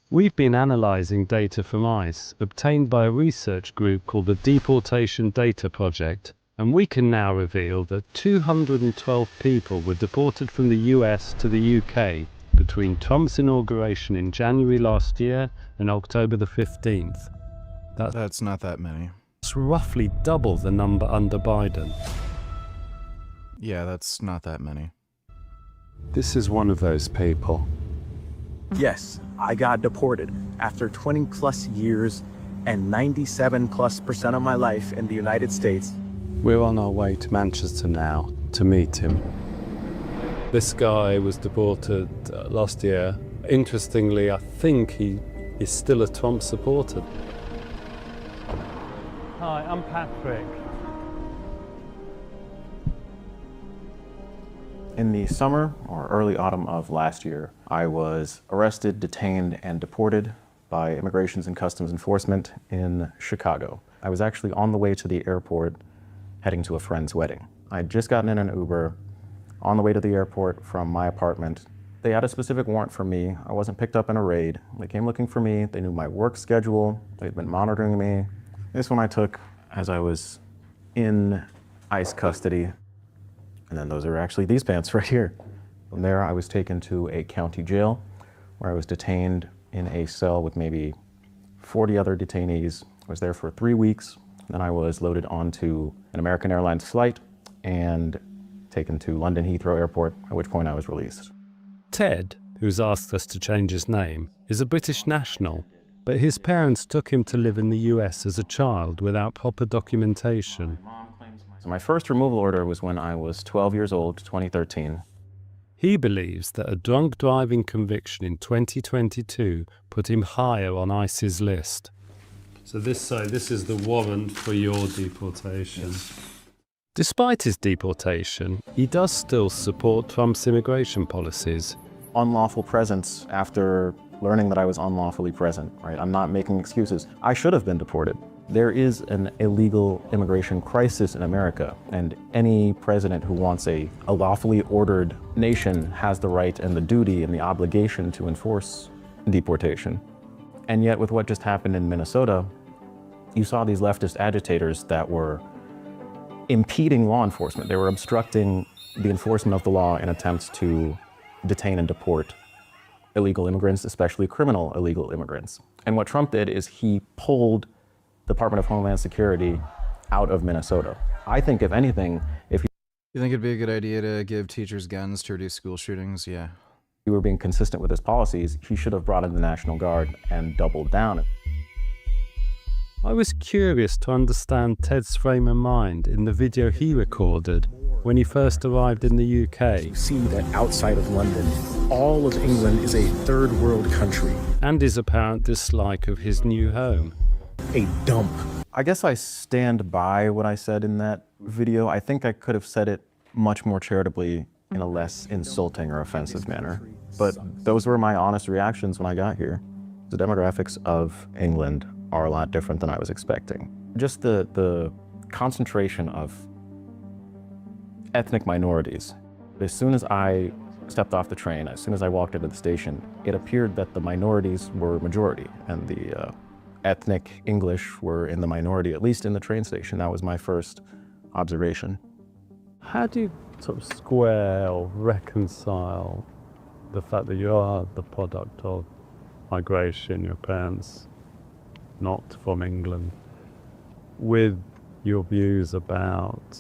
We've been analysing data from ICE, obtained by a research group called the Deportation Data Project, and we can now reveal that 212 people were deported from the US to the UK between Trump's inauguration in January last year and October the 15th. That's not that many. It's roughly double the number under Biden. Yeah, that's not that many. This is one of those people. Yes, I got deported after 20 plus years and 97% of my life in the United States. We're on our way to Manchester now to meet him. This guy was deported last year. Interestingly, I think he is still a Trump supporter. Hi, I'm Patrick. In the summer or early autumn of last year, I was arrested, detained, and deported by Immigrations and Customs Enforcement in Chicago. I was actually on the way to the airport heading to a friend's wedding. I'd just gotten in an Uber on the way to the airport from my apartment. They had a specific warrant for me. I wasn't picked up in a raid. They came looking for me. They knew my work schedule. They'd been monitoring me. This one I took as I was in ICE custody. And then those are actually these pants right here. From there, I was taken to a county jail where I was detained in a cell with maybe 40 other detainees. I was there for 3 weeks. Then I was loaded onto an American Airlines flight and taken to London Heathrow Airport, at which point I was released. Ted, who's asked us to change his name, is a British national, but his parents took him to live in the US as a child without proper documentation. So my first removal order was when I was 12 years old, 2013. He believes that a drunk driving conviction in 2022 put him higher on ICE's list. So this is the warrant for your deportation. Yes. Despite his deportation, he does still support Trump's immigration policies. Unlawful presence after learning that I was unlawfully present, right? I'm not making excuses. I should have been deported. There is an illegal immigration crisis in America, and any president who wants a lawfully ordered nation has the right and the duty and the obligation to enforce deportation. And yet with what just happened in Minnesota, you saw these leftist agitators that were impeding law enforcement. They were obstructing the enforcement of the law in attempts to detain and deport illegal immigrants, especially criminal illegal immigrants. And what Trump did is he pulled the Department of Homeland Security out of Minnesota. I think, if anything, if You think it'd be a good idea to give teachers guns to reduce school shootings? Yeah. he were being consistent with his policies, he should have brought in the National Guard and doubled down. I was curious to understand Ted's frame of mind in the video he recorded when he first arrived in the UK. You see that outside of London, all of England is a third world country. And his apparent dislike of his new home. A dump. I guess I stand by what I said in that video. I think I could have said it much more charitably in a less insulting or offensive manner. But those were my honest reactions when I got here. The demographics of England are a lot different than I was expecting. Just the concentration of ethnic minorities. As soon as I stepped off the train, as soon as I walked into the station, it appeared that the minorities were majority and the ethnic English were in the minority, at least in the train station. That was my first observation. How do you sort of square or reconcile the fact that you are the product of migration, your parents not from England, with your views about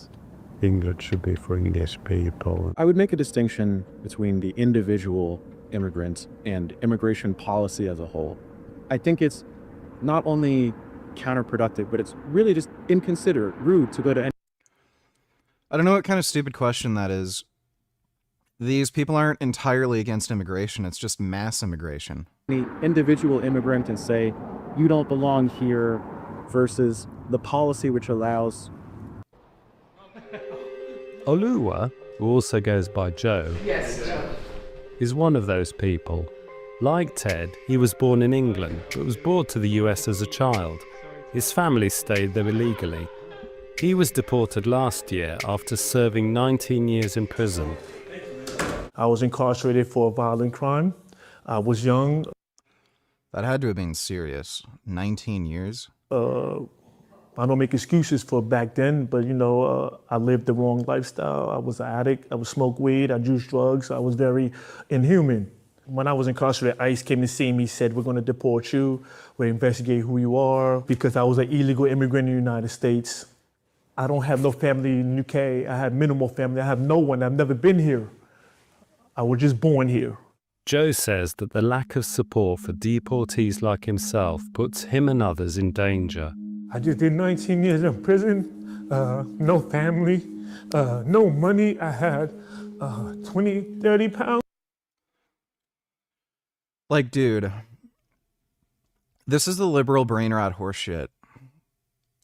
England should be for English people? I would make a distinction between the individual immigrant and immigration policy as a whole. I think it's not only counterproductive, but it's really just inconsiderate, rude to go to any... I don't know what kind of stupid question that is. These people aren't entirely against immigration, it's just mass immigration. Any individual immigrant and say, you don't belong here, versus the policy which allows... Oluwa, who also goes by Joe, is one of those people. Like Ted, he was born in England, but was brought to the US as a child. His family stayed there illegally. He was deported last year after serving 19 years in prison. I was incarcerated for a violent crime. I was young. That had to have been serious. 19 years? I don't make excuses for back then, but you know, I lived the wrong lifestyle. I was an addict. I would smoke weed. I used drugs. I was very inhuman. When I was incarcerated, ICE came to see me, said, we're going to deport you. We'll investigate who you are, because I was an illegal immigrant in the United States. I don't have no family in the UK. I have minimal family. I have no one. I've never been here. I was just born here. Joe says that the lack of support for deportees like himself puts him and others in danger. I just did 19 years in prison, no family, no money. I had 20, 30 pounds. Like, dude, this is the liberal brain rot horseshit.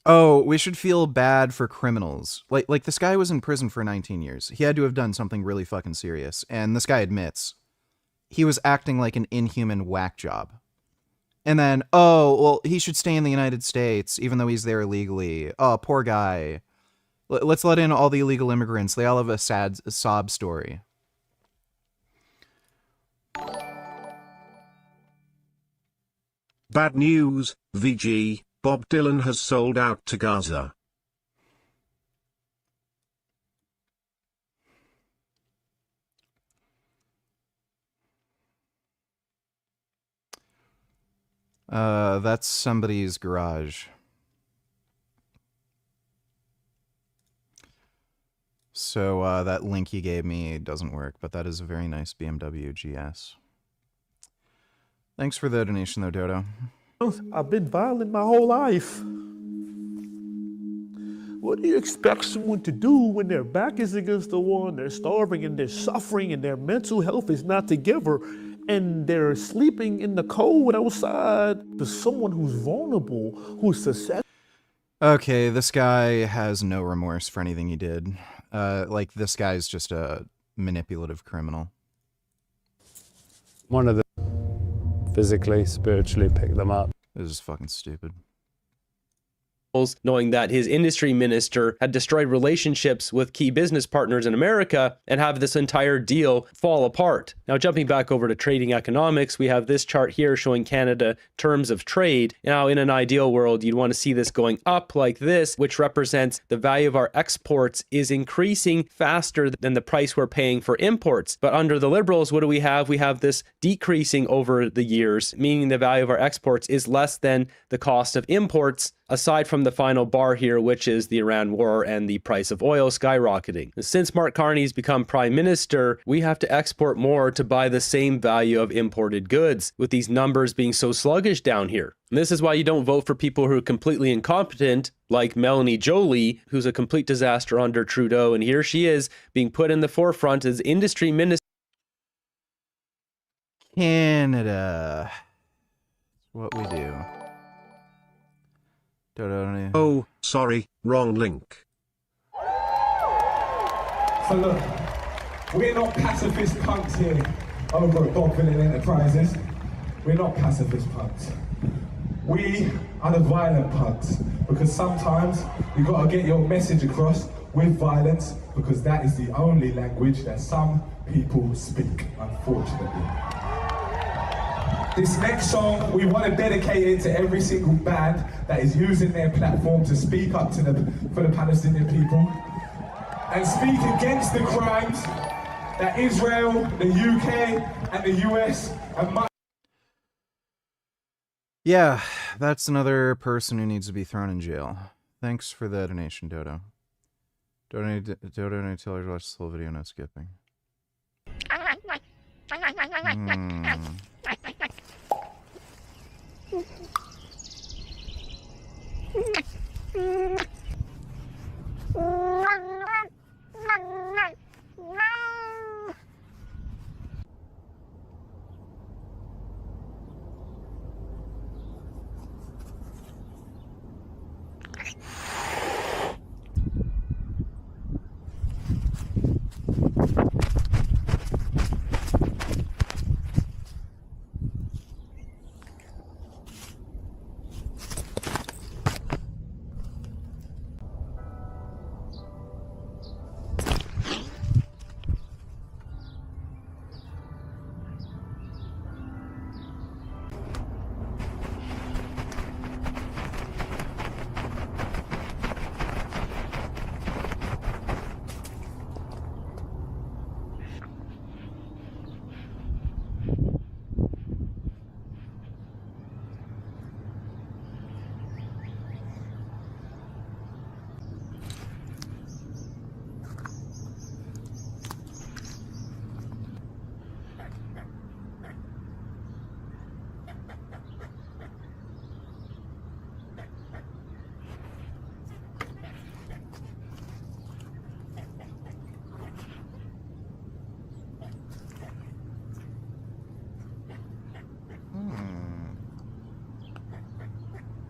Oh, we should feel bad for criminals. Like this guy was in prison for 19 years. He had to have done something really fucking serious. And this guy admits he was acting like an inhuman whack job. And then, oh, well, he should stay in the United States, even though he's there illegally. Oh, poor guy. Let's let in all the illegal immigrants. They all have a sad sob story. Bad news, VG, Bob Dylan has sold out to Gaza. That's somebody's garage. So that link he gave me doesn't work, but that is a very nice BMW GS. Thanks for the donation though, Dodo. I've been violent my whole life. What do you expect someone to do when their back is against the wall and they're starving and they're suffering and their mental health is not together and they're sleeping in the cold outside? To someone who's vulnerable, who's susceptible. Okay, this guy has no remorse for anything he did. Like, this guy's just a manipulative criminal. One of them physically, spiritually pick them up. This is fucking stupid. Knowing that his industry minister had destroyed relationships with key business partners in America and have this entire deal fall apart. Now, jumping back over to trading economics, we have this chart here showing Canada terms of trade. Now, in an ideal world, you'd want to see this going up like this, which represents the value of our exports is increasing faster than the price we're paying for imports. But under the Liberals, what do we have? We have this decreasing over the years, meaning the value of our exports is less than the cost of imports, aside from the final bar here, which is the Iran war and the price of oil skyrocketing. Since Mark Carney's become prime minister, we have to export more to buy the same value of imported goods, with these numbers being so sluggish down here. And this is why you don't vote for people who are completely incompetent, like Melanie Joly, who's a complete disaster under Trudeau, and here she is being put in the forefront as industry minister. Canada. That's what we do. Oh, sorry, wrong link. So look, we're not pacifist punks here over at Bob Dylan Enterprises. We're not pacifist punks. We are the violent punks, because sometimes you gotta get your message across with violence, because that is the only language that some people speak, unfortunately. This next song, we want to dedicate it to every single band that is using their platform to speak up to for the Palestinian people and speak against the crimes that Israel, the UK, and the US and Yeah, that's another person who needs to be thrown in jail. Thanks for the donation, Dodo. Dodo and Taylor watch this whole video, no skipping.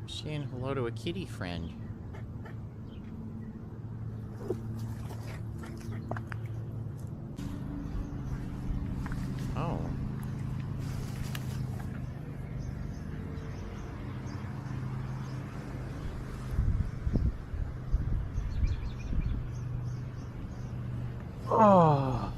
Saying hello to a kitty friend. Oh. Oh.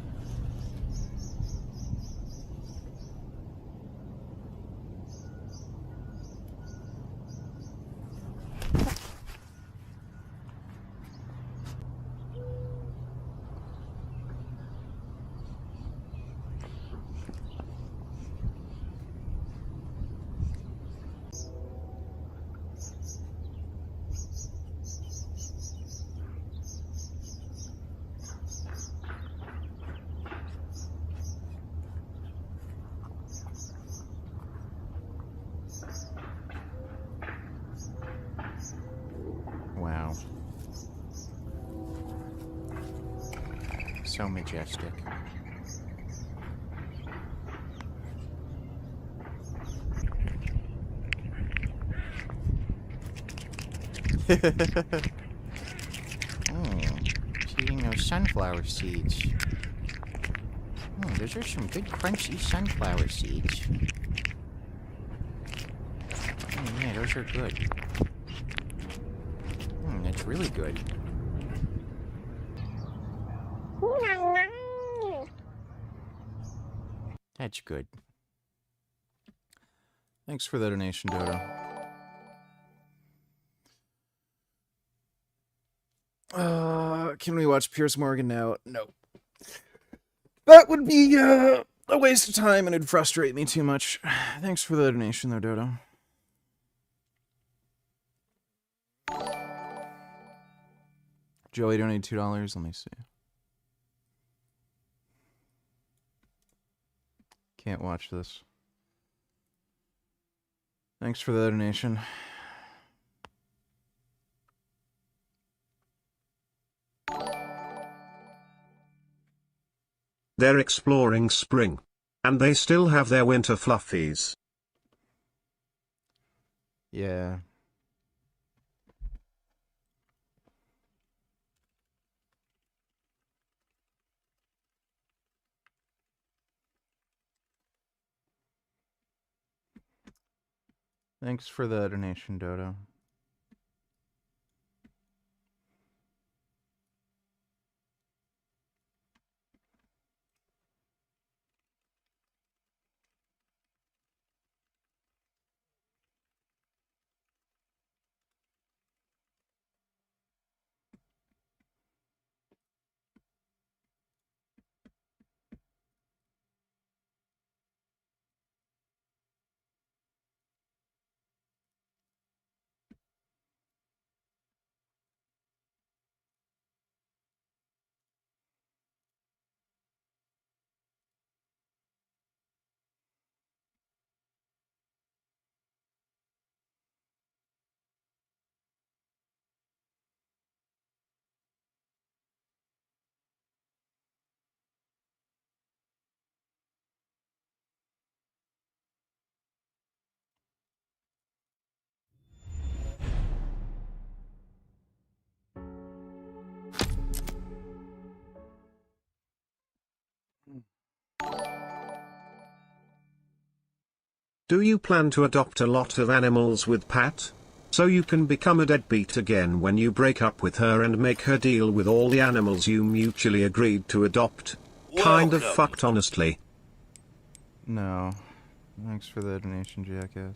Wow. So majestic. She's eating those sunflower seeds. Those are some good crunchy sunflower seeds. Yeah, those are good. That's really good. That's good. Thanks for the donation, Dodo. Can we watch Piers Morgan now? No. That would be a waste of time and it'd frustrate me too much. Thanks for the donation, though, Dodo. Joey donated $2. Let me see. Can't watch this. Thanks for the donation. They're exploring spring. And they still have their winter fluffies. Yeah. Thanks for the donation, Dodo. Do you plan to adopt a lot of animals with Pat? So you can become a deadbeat again when you break up with her and make her deal with all the animals you mutually agreed to adopt. Kind of fucked, honestly. No. Thanks for the donation, jackass.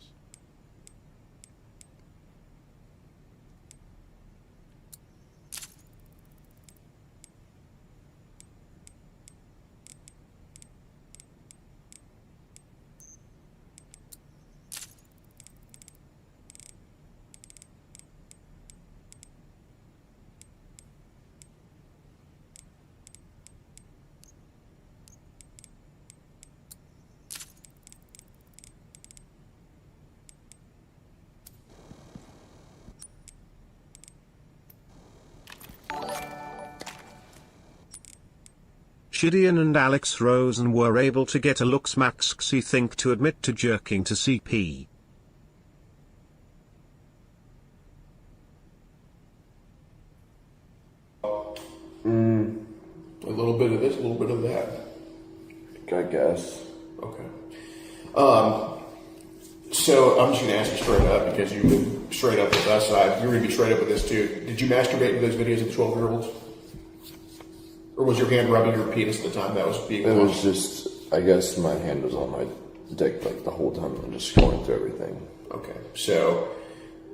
Shidian and Alex Rosen were able to get a Luxmaxxy Think to admit to jerking to CP. A little bit of this, a little bit of that. I guess. Okay. So I'm just going to ask you straight up because you've been straight up with us. You're going to be straight up with this too. Did you masturbate with those videos of the 12-year-olds? Or was your hand rubbing your penis at the time that was being It washed? was just, I guess my hand was on my dick like the whole time. I'm just going through everything. Okay. So,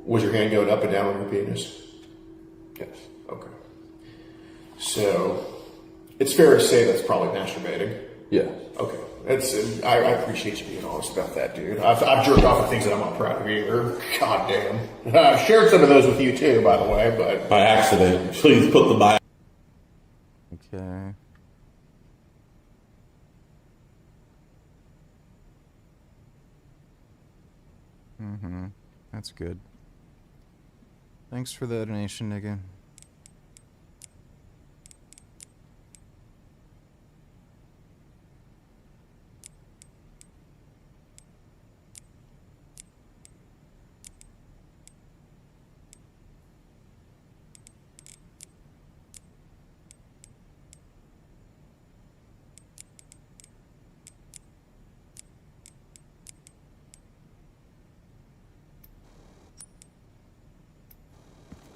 was your hand going up and down on your penis? Yes. Okay. So, it's fair to say that's probably masturbating. Yeah. Okay. I appreciate you being honest about that, dude. I've jerked off at things that I'm not proud of either. God damn. I've shared some of those with you too, by the way, but... By accident. Please put the by... Okay. Mm-hmm. That's good. Thanks for the donation, nigga.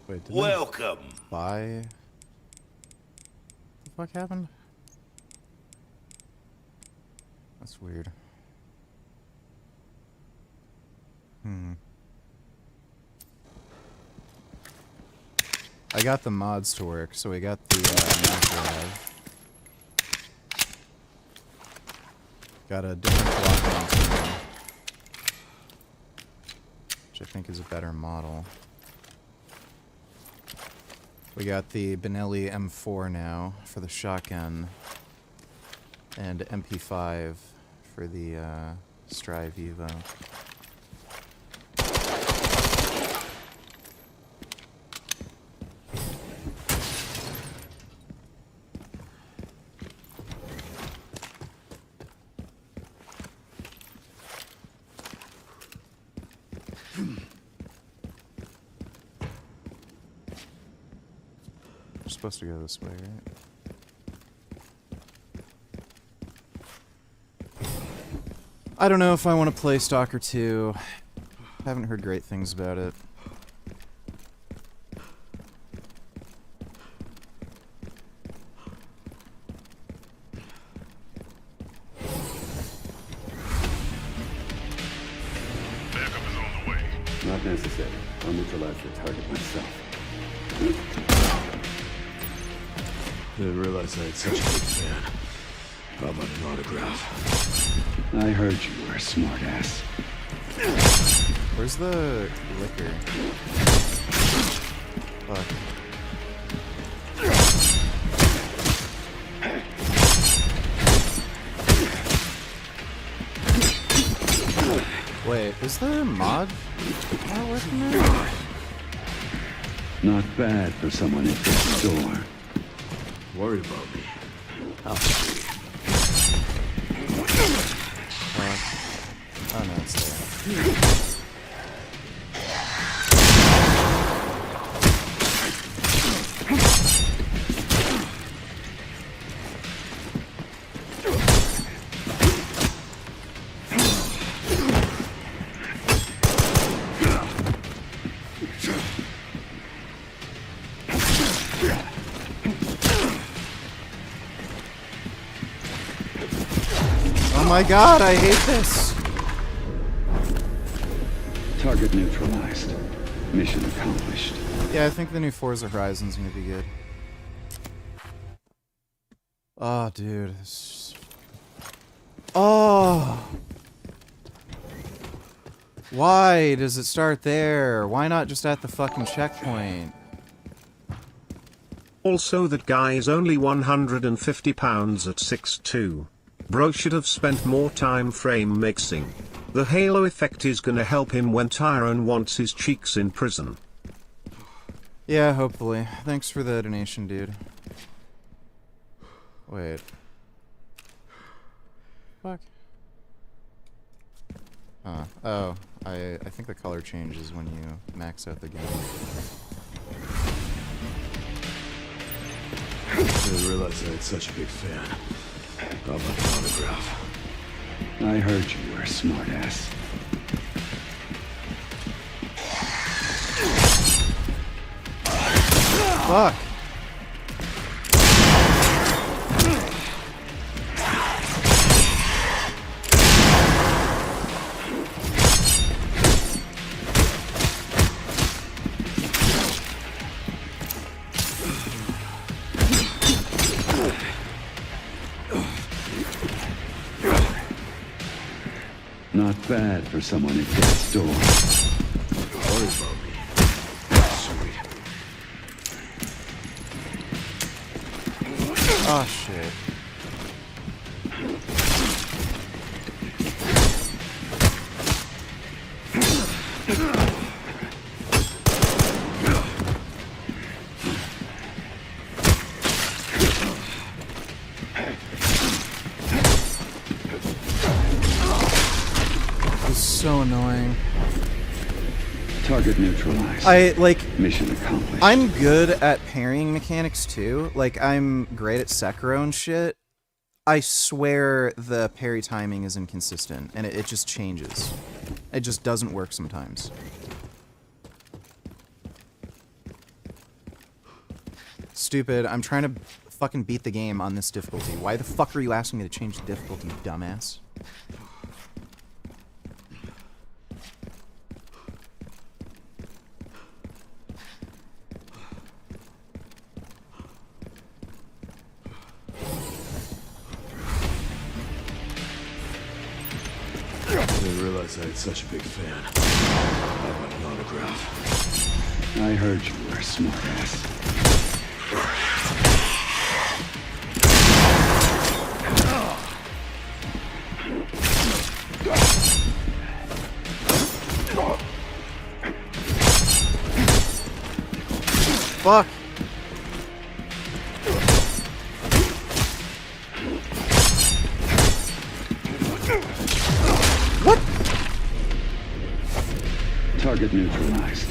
Wait, did Welcome. Bye. What the fuck happened? That's weird. I got the mods to work, so we got the Mac drive. Got a different clock monitor now, which I think is a better model. We got the Benelli M4 now for the shotgun, and MP5 for the Strive Evo. We're supposed to go this way, right? I don't know if I want to play Stalker 2. Haven't heard great things about it. Backup is on the way. Not necessary. I'll neutralize the target myself. Didn't realize I had such a big fan. How about an autograph? I heard you were a smartass. Where's the liquor? Fuck. Wait, is the mod not working now? Not bad for someone at this store. Worry about me. I'll see. Oh no, it's there. Oh my god, I hate this! Target neutralized. Mission accomplished. Yeah, I think the new Forza Horizon's gonna be good. Oh, dude. Oh! Why does it start there? Why not just at the fucking checkpoint? Also, that guy is only 150 pounds at 6'2". Bro should have spent more time frame mixing. The halo effect is gonna help him when Tyrone wants his cheeks in prison. Yeah, hopefully. Thanks for the donation, dude. Wait. Fuck. Huh. Oh, I think the color changes when you max out the game. Didn't realize I had such a big fan. How about an autograph? I heard you were a smartass. Fuck. Not bad for someone at death's door. Sorry about me. Sweet. Oh shit. This is so annoying. Target neutralized. I like Mission accomplished. I'm good at parrying mechanics too. Like I'm great at Sekiro and shit. I swear the parry timing is inconsistent and it just changes. It just doesn't work sometimes. Stupid. I'm trying to fucking beat the game on this difficulty. Why the fuck are you asking me to change the difficulty, dumbass? I didn't realize I had such a big fan. I want an autograph. I heard you were a smartass. Fuck. What? Target neutralized.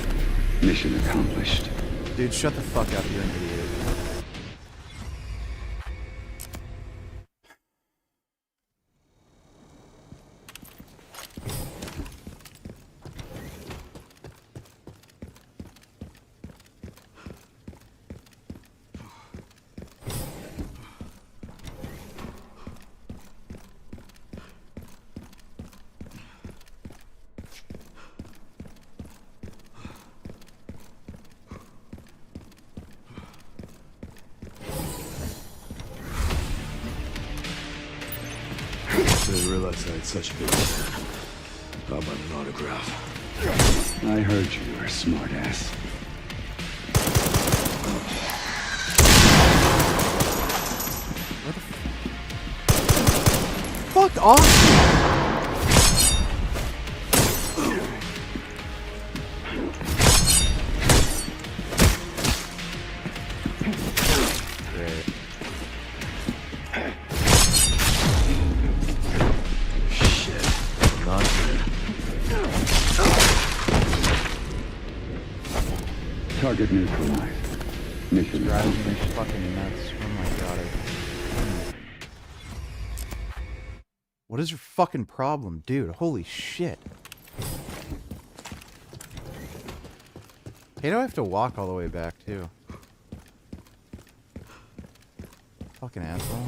Mission accomplished. Dude, shut the fuck up, you're an idiot. I didn't realize I had such a big fan. How about an autograph? I heard you were a smartass. Fuck off! Target neutralized. Mission Driving me accomplished. fucking nuts. Oh my god. What is your fucking problem, dude? Holy shit. Hey, do I have to walk all the way back, too? Fucking asshole.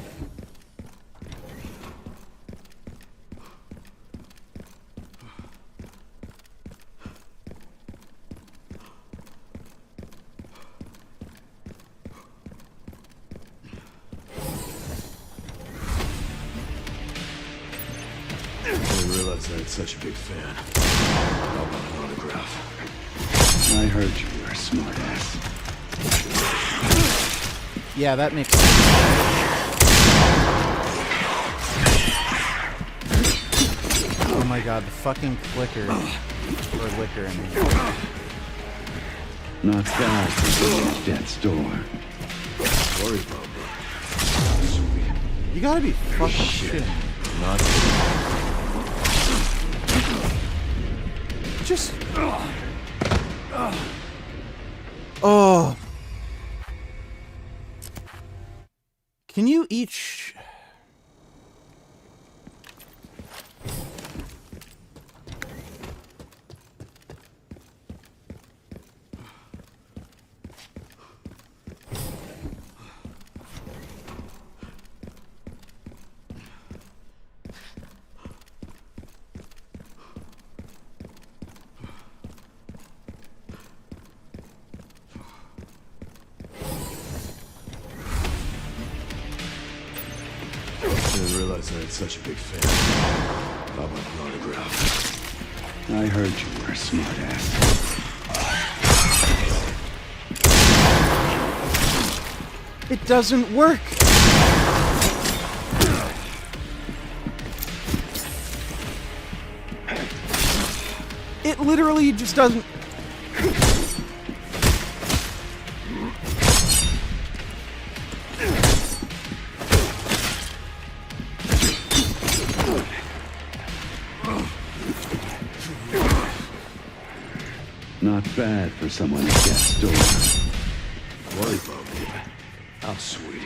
I didn't realize I had such a big fan. How about an autograph? I heard you were a smartass. Yeah, that makes sense. Oh my god, the fucking clicker. Or liquor, I mean. Not bad for someone at death's door. Sorry about me. You gotta be fucking shitting me. Not Just... Oh. Can you each... I didn't realize I had such a big fan. How about an autograph? I heard you were a smartass. It doesn't work. It literally just doesn't. Not bad for someone at death's door. Worry about me. How sweet.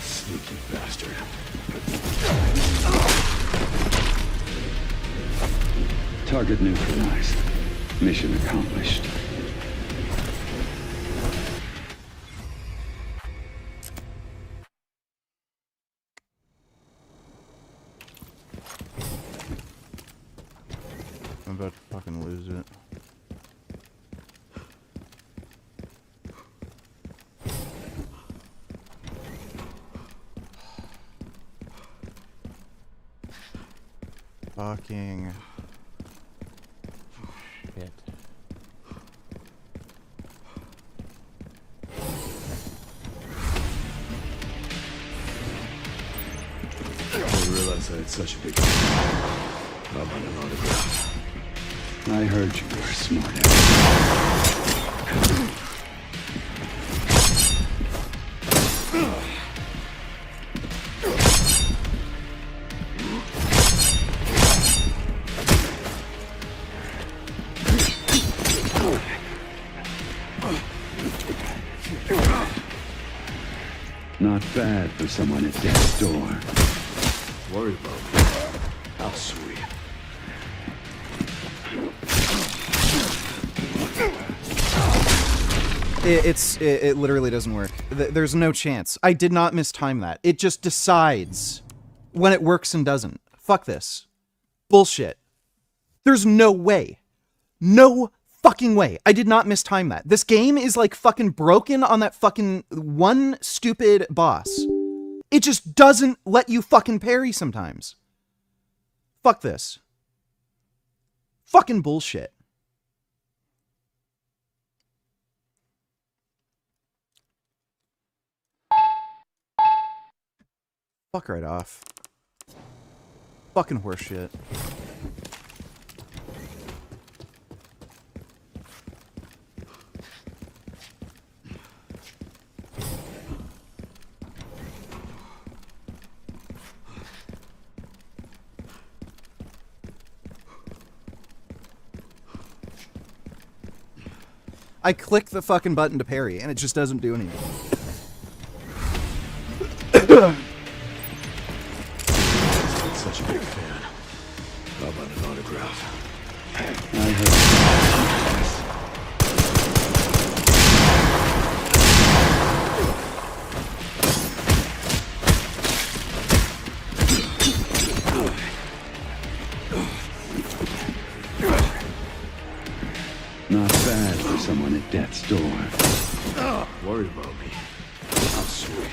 Sneaky bastard. Target neutralized. Mission accomplished. I'm about to fucking lose it. Fucking shit. I didn't realize I had such a big... How about an autograph? I heard you were a smartass. Not bad for someone at death's door. Worry about me. How sweet. It literally doesn't work. There's no chance. I did not mistime that. It just decides when it works and doesn't. Fuck this. Bullshit. There's no way. No fucking way. I did not mistime that. This game is like fucking broken on that fucking one stupid boss. It just doesn't let you fucking parry sometimes. Fuck this. Fucking bullshit. Fuck right off. Fucking horseshit. I click the fucking button to parry, and it just doesn't do anything. Such a big fan. How about an autograph? I Not bad for someone at death's door. Worry about me. How sweet.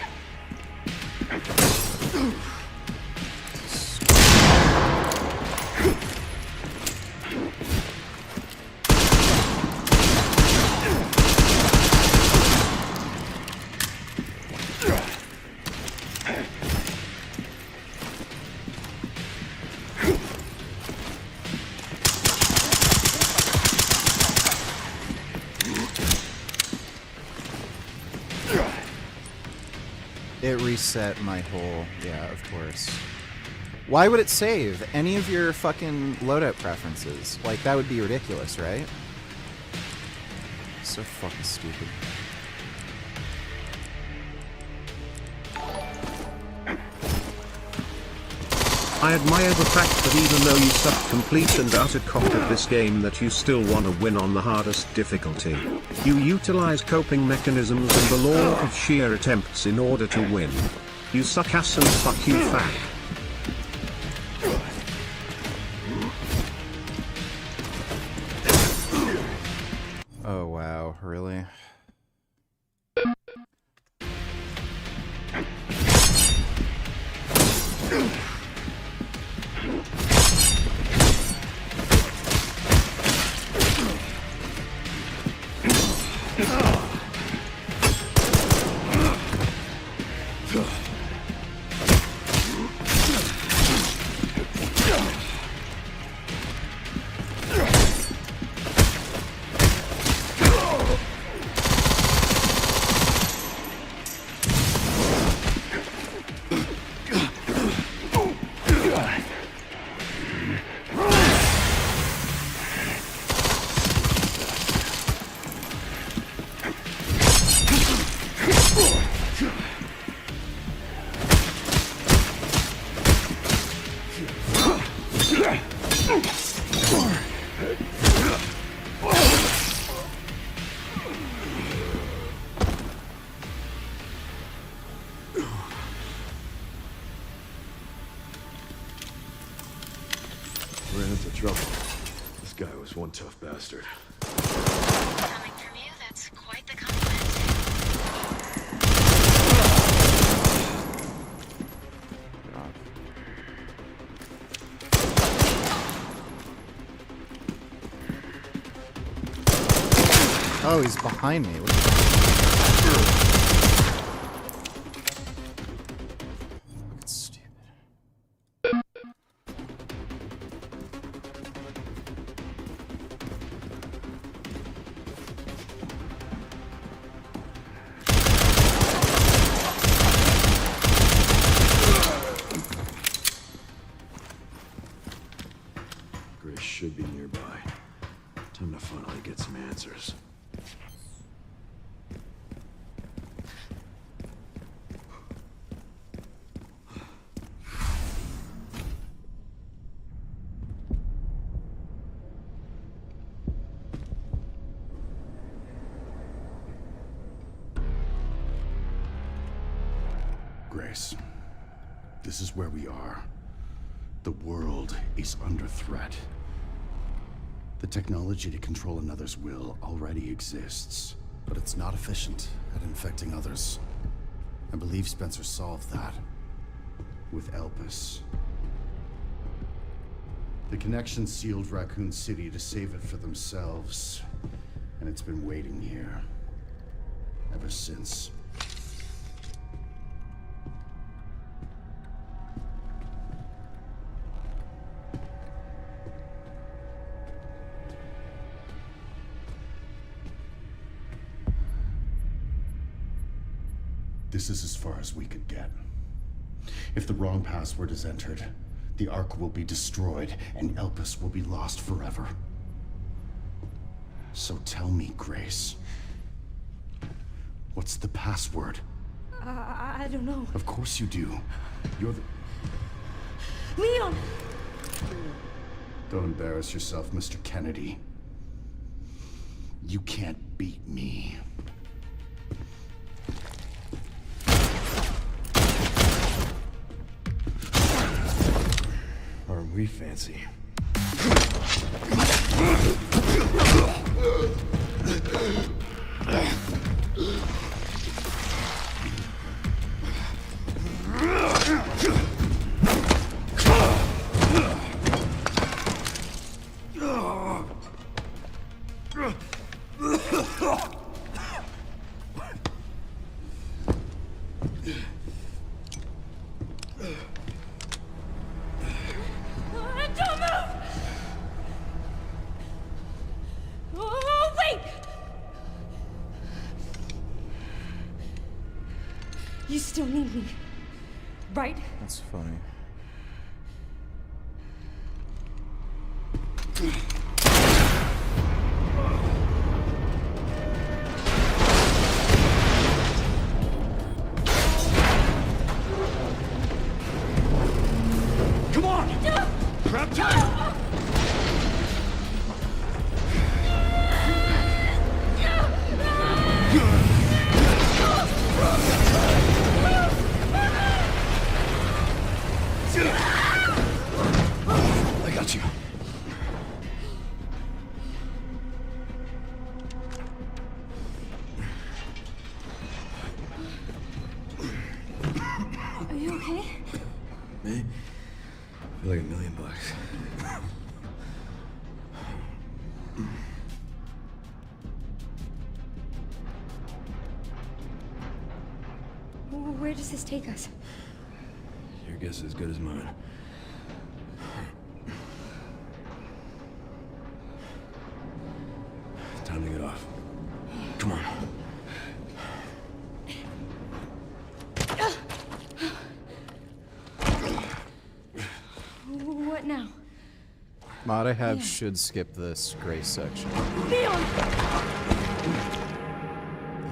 It reset my whole... Yeah, of course. Why would it save any of your fucking loadout preferences? Like, that would be ridiculous, right? So fucking stupid. I admire the fact that even though you suck complete and utter cock at this game that you still want to win on the hardest difficulty. You utilize coping mechanisms and the law of sheer attempts in order to win. You suck ass and fuck you fag. Oh wow, really? Ran into trouble. This guy was one tough bastard. Coming from you, that's quite the compliment. Oh, he's behind me. Fucking stupid. Grace should be nearby. Time to finally get some answers. Grace, this is where we are. The world is under threat. The technology to control another's will already exists, but it's not efficient at infecting others. I believe Spencer solved that with Elpis. The connection sealed Raccoon City to save it for themselves, and it's been waiting here ever since. This is as far as we could get. If the wrong password is entered, the Ark will be destroyed and Elpis will be lost forever. So tell me, Grace, what's the password? I don't know. Of course you do. You're the... Leon! Don't embarrass yourself, Mr. Kennedy. You can't beat me. Aren't we fancy? Don't move! Oh, wait! You still need me, right? That's funny. Come on! Prep time! I got you. Are you okay? Me? I feel like $1,000,000. Where does this take us? Your guess is as good as mine. Time to get off. Come on. What now? Mod I have should skip this gray section. Leon!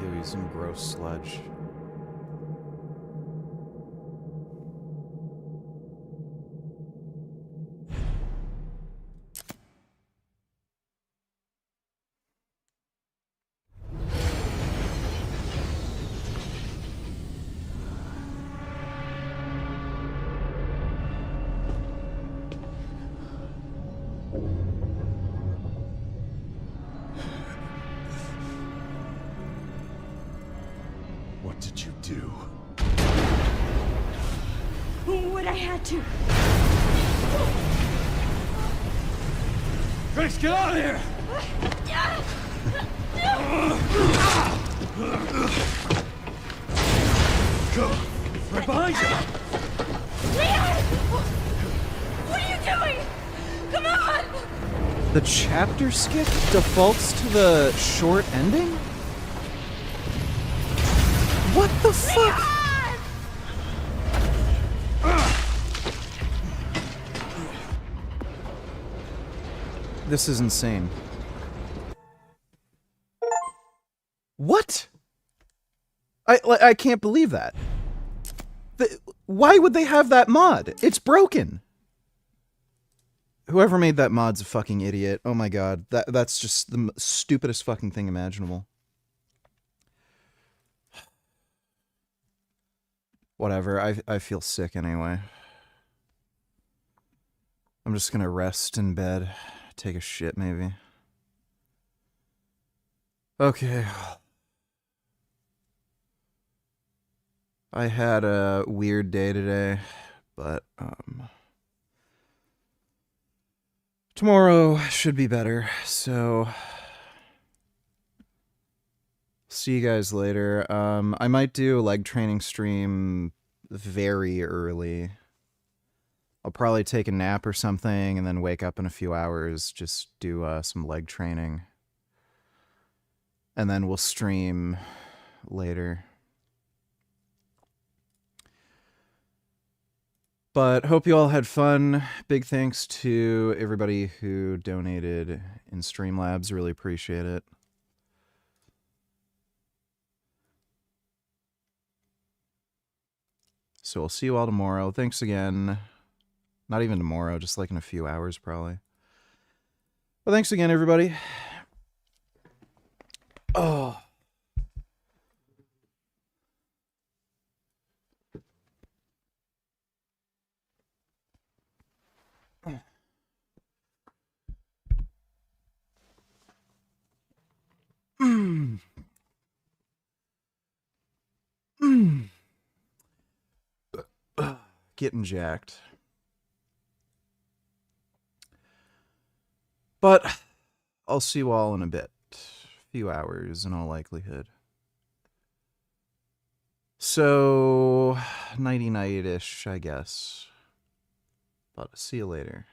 Ew, he's in gross sludge. What did you do? What I had to. Grace, get out of here! Go! Right behind you! Leon! What are you doing? Come on! The chapter skip defaults to the short ending? What the fuck? This is insane. What? I can't believe that. Why would they have that mod? It's broken. Whoever made that mod's a fucking idiot. Oh my god. That's just the stupidest fucking thing imaginable. Whatever. I feel sick anyway. I'm just gonna rest in bed. Take a shit, maybe. Okay. I had a weird day today, but, tomorrow should be better, so see you guys later. I might do a leg training stream very early. I'll probably take a nap or something and then wake up in a few hours, just do some leg training. And then we'll stream later. But hope you all had fun. Big thanks to everybody who donated in Streamlabs. Really appreciate it. So we'll see you all tomorrow. Thanks again. Not even tomorrow, just like in a few hours probably. Well, thanks again, everybody. Oh. Getting jacked. But I'll see you all in a bit. A few hours in all likelihood. So, nighty-night-ish, I guess. But see you later.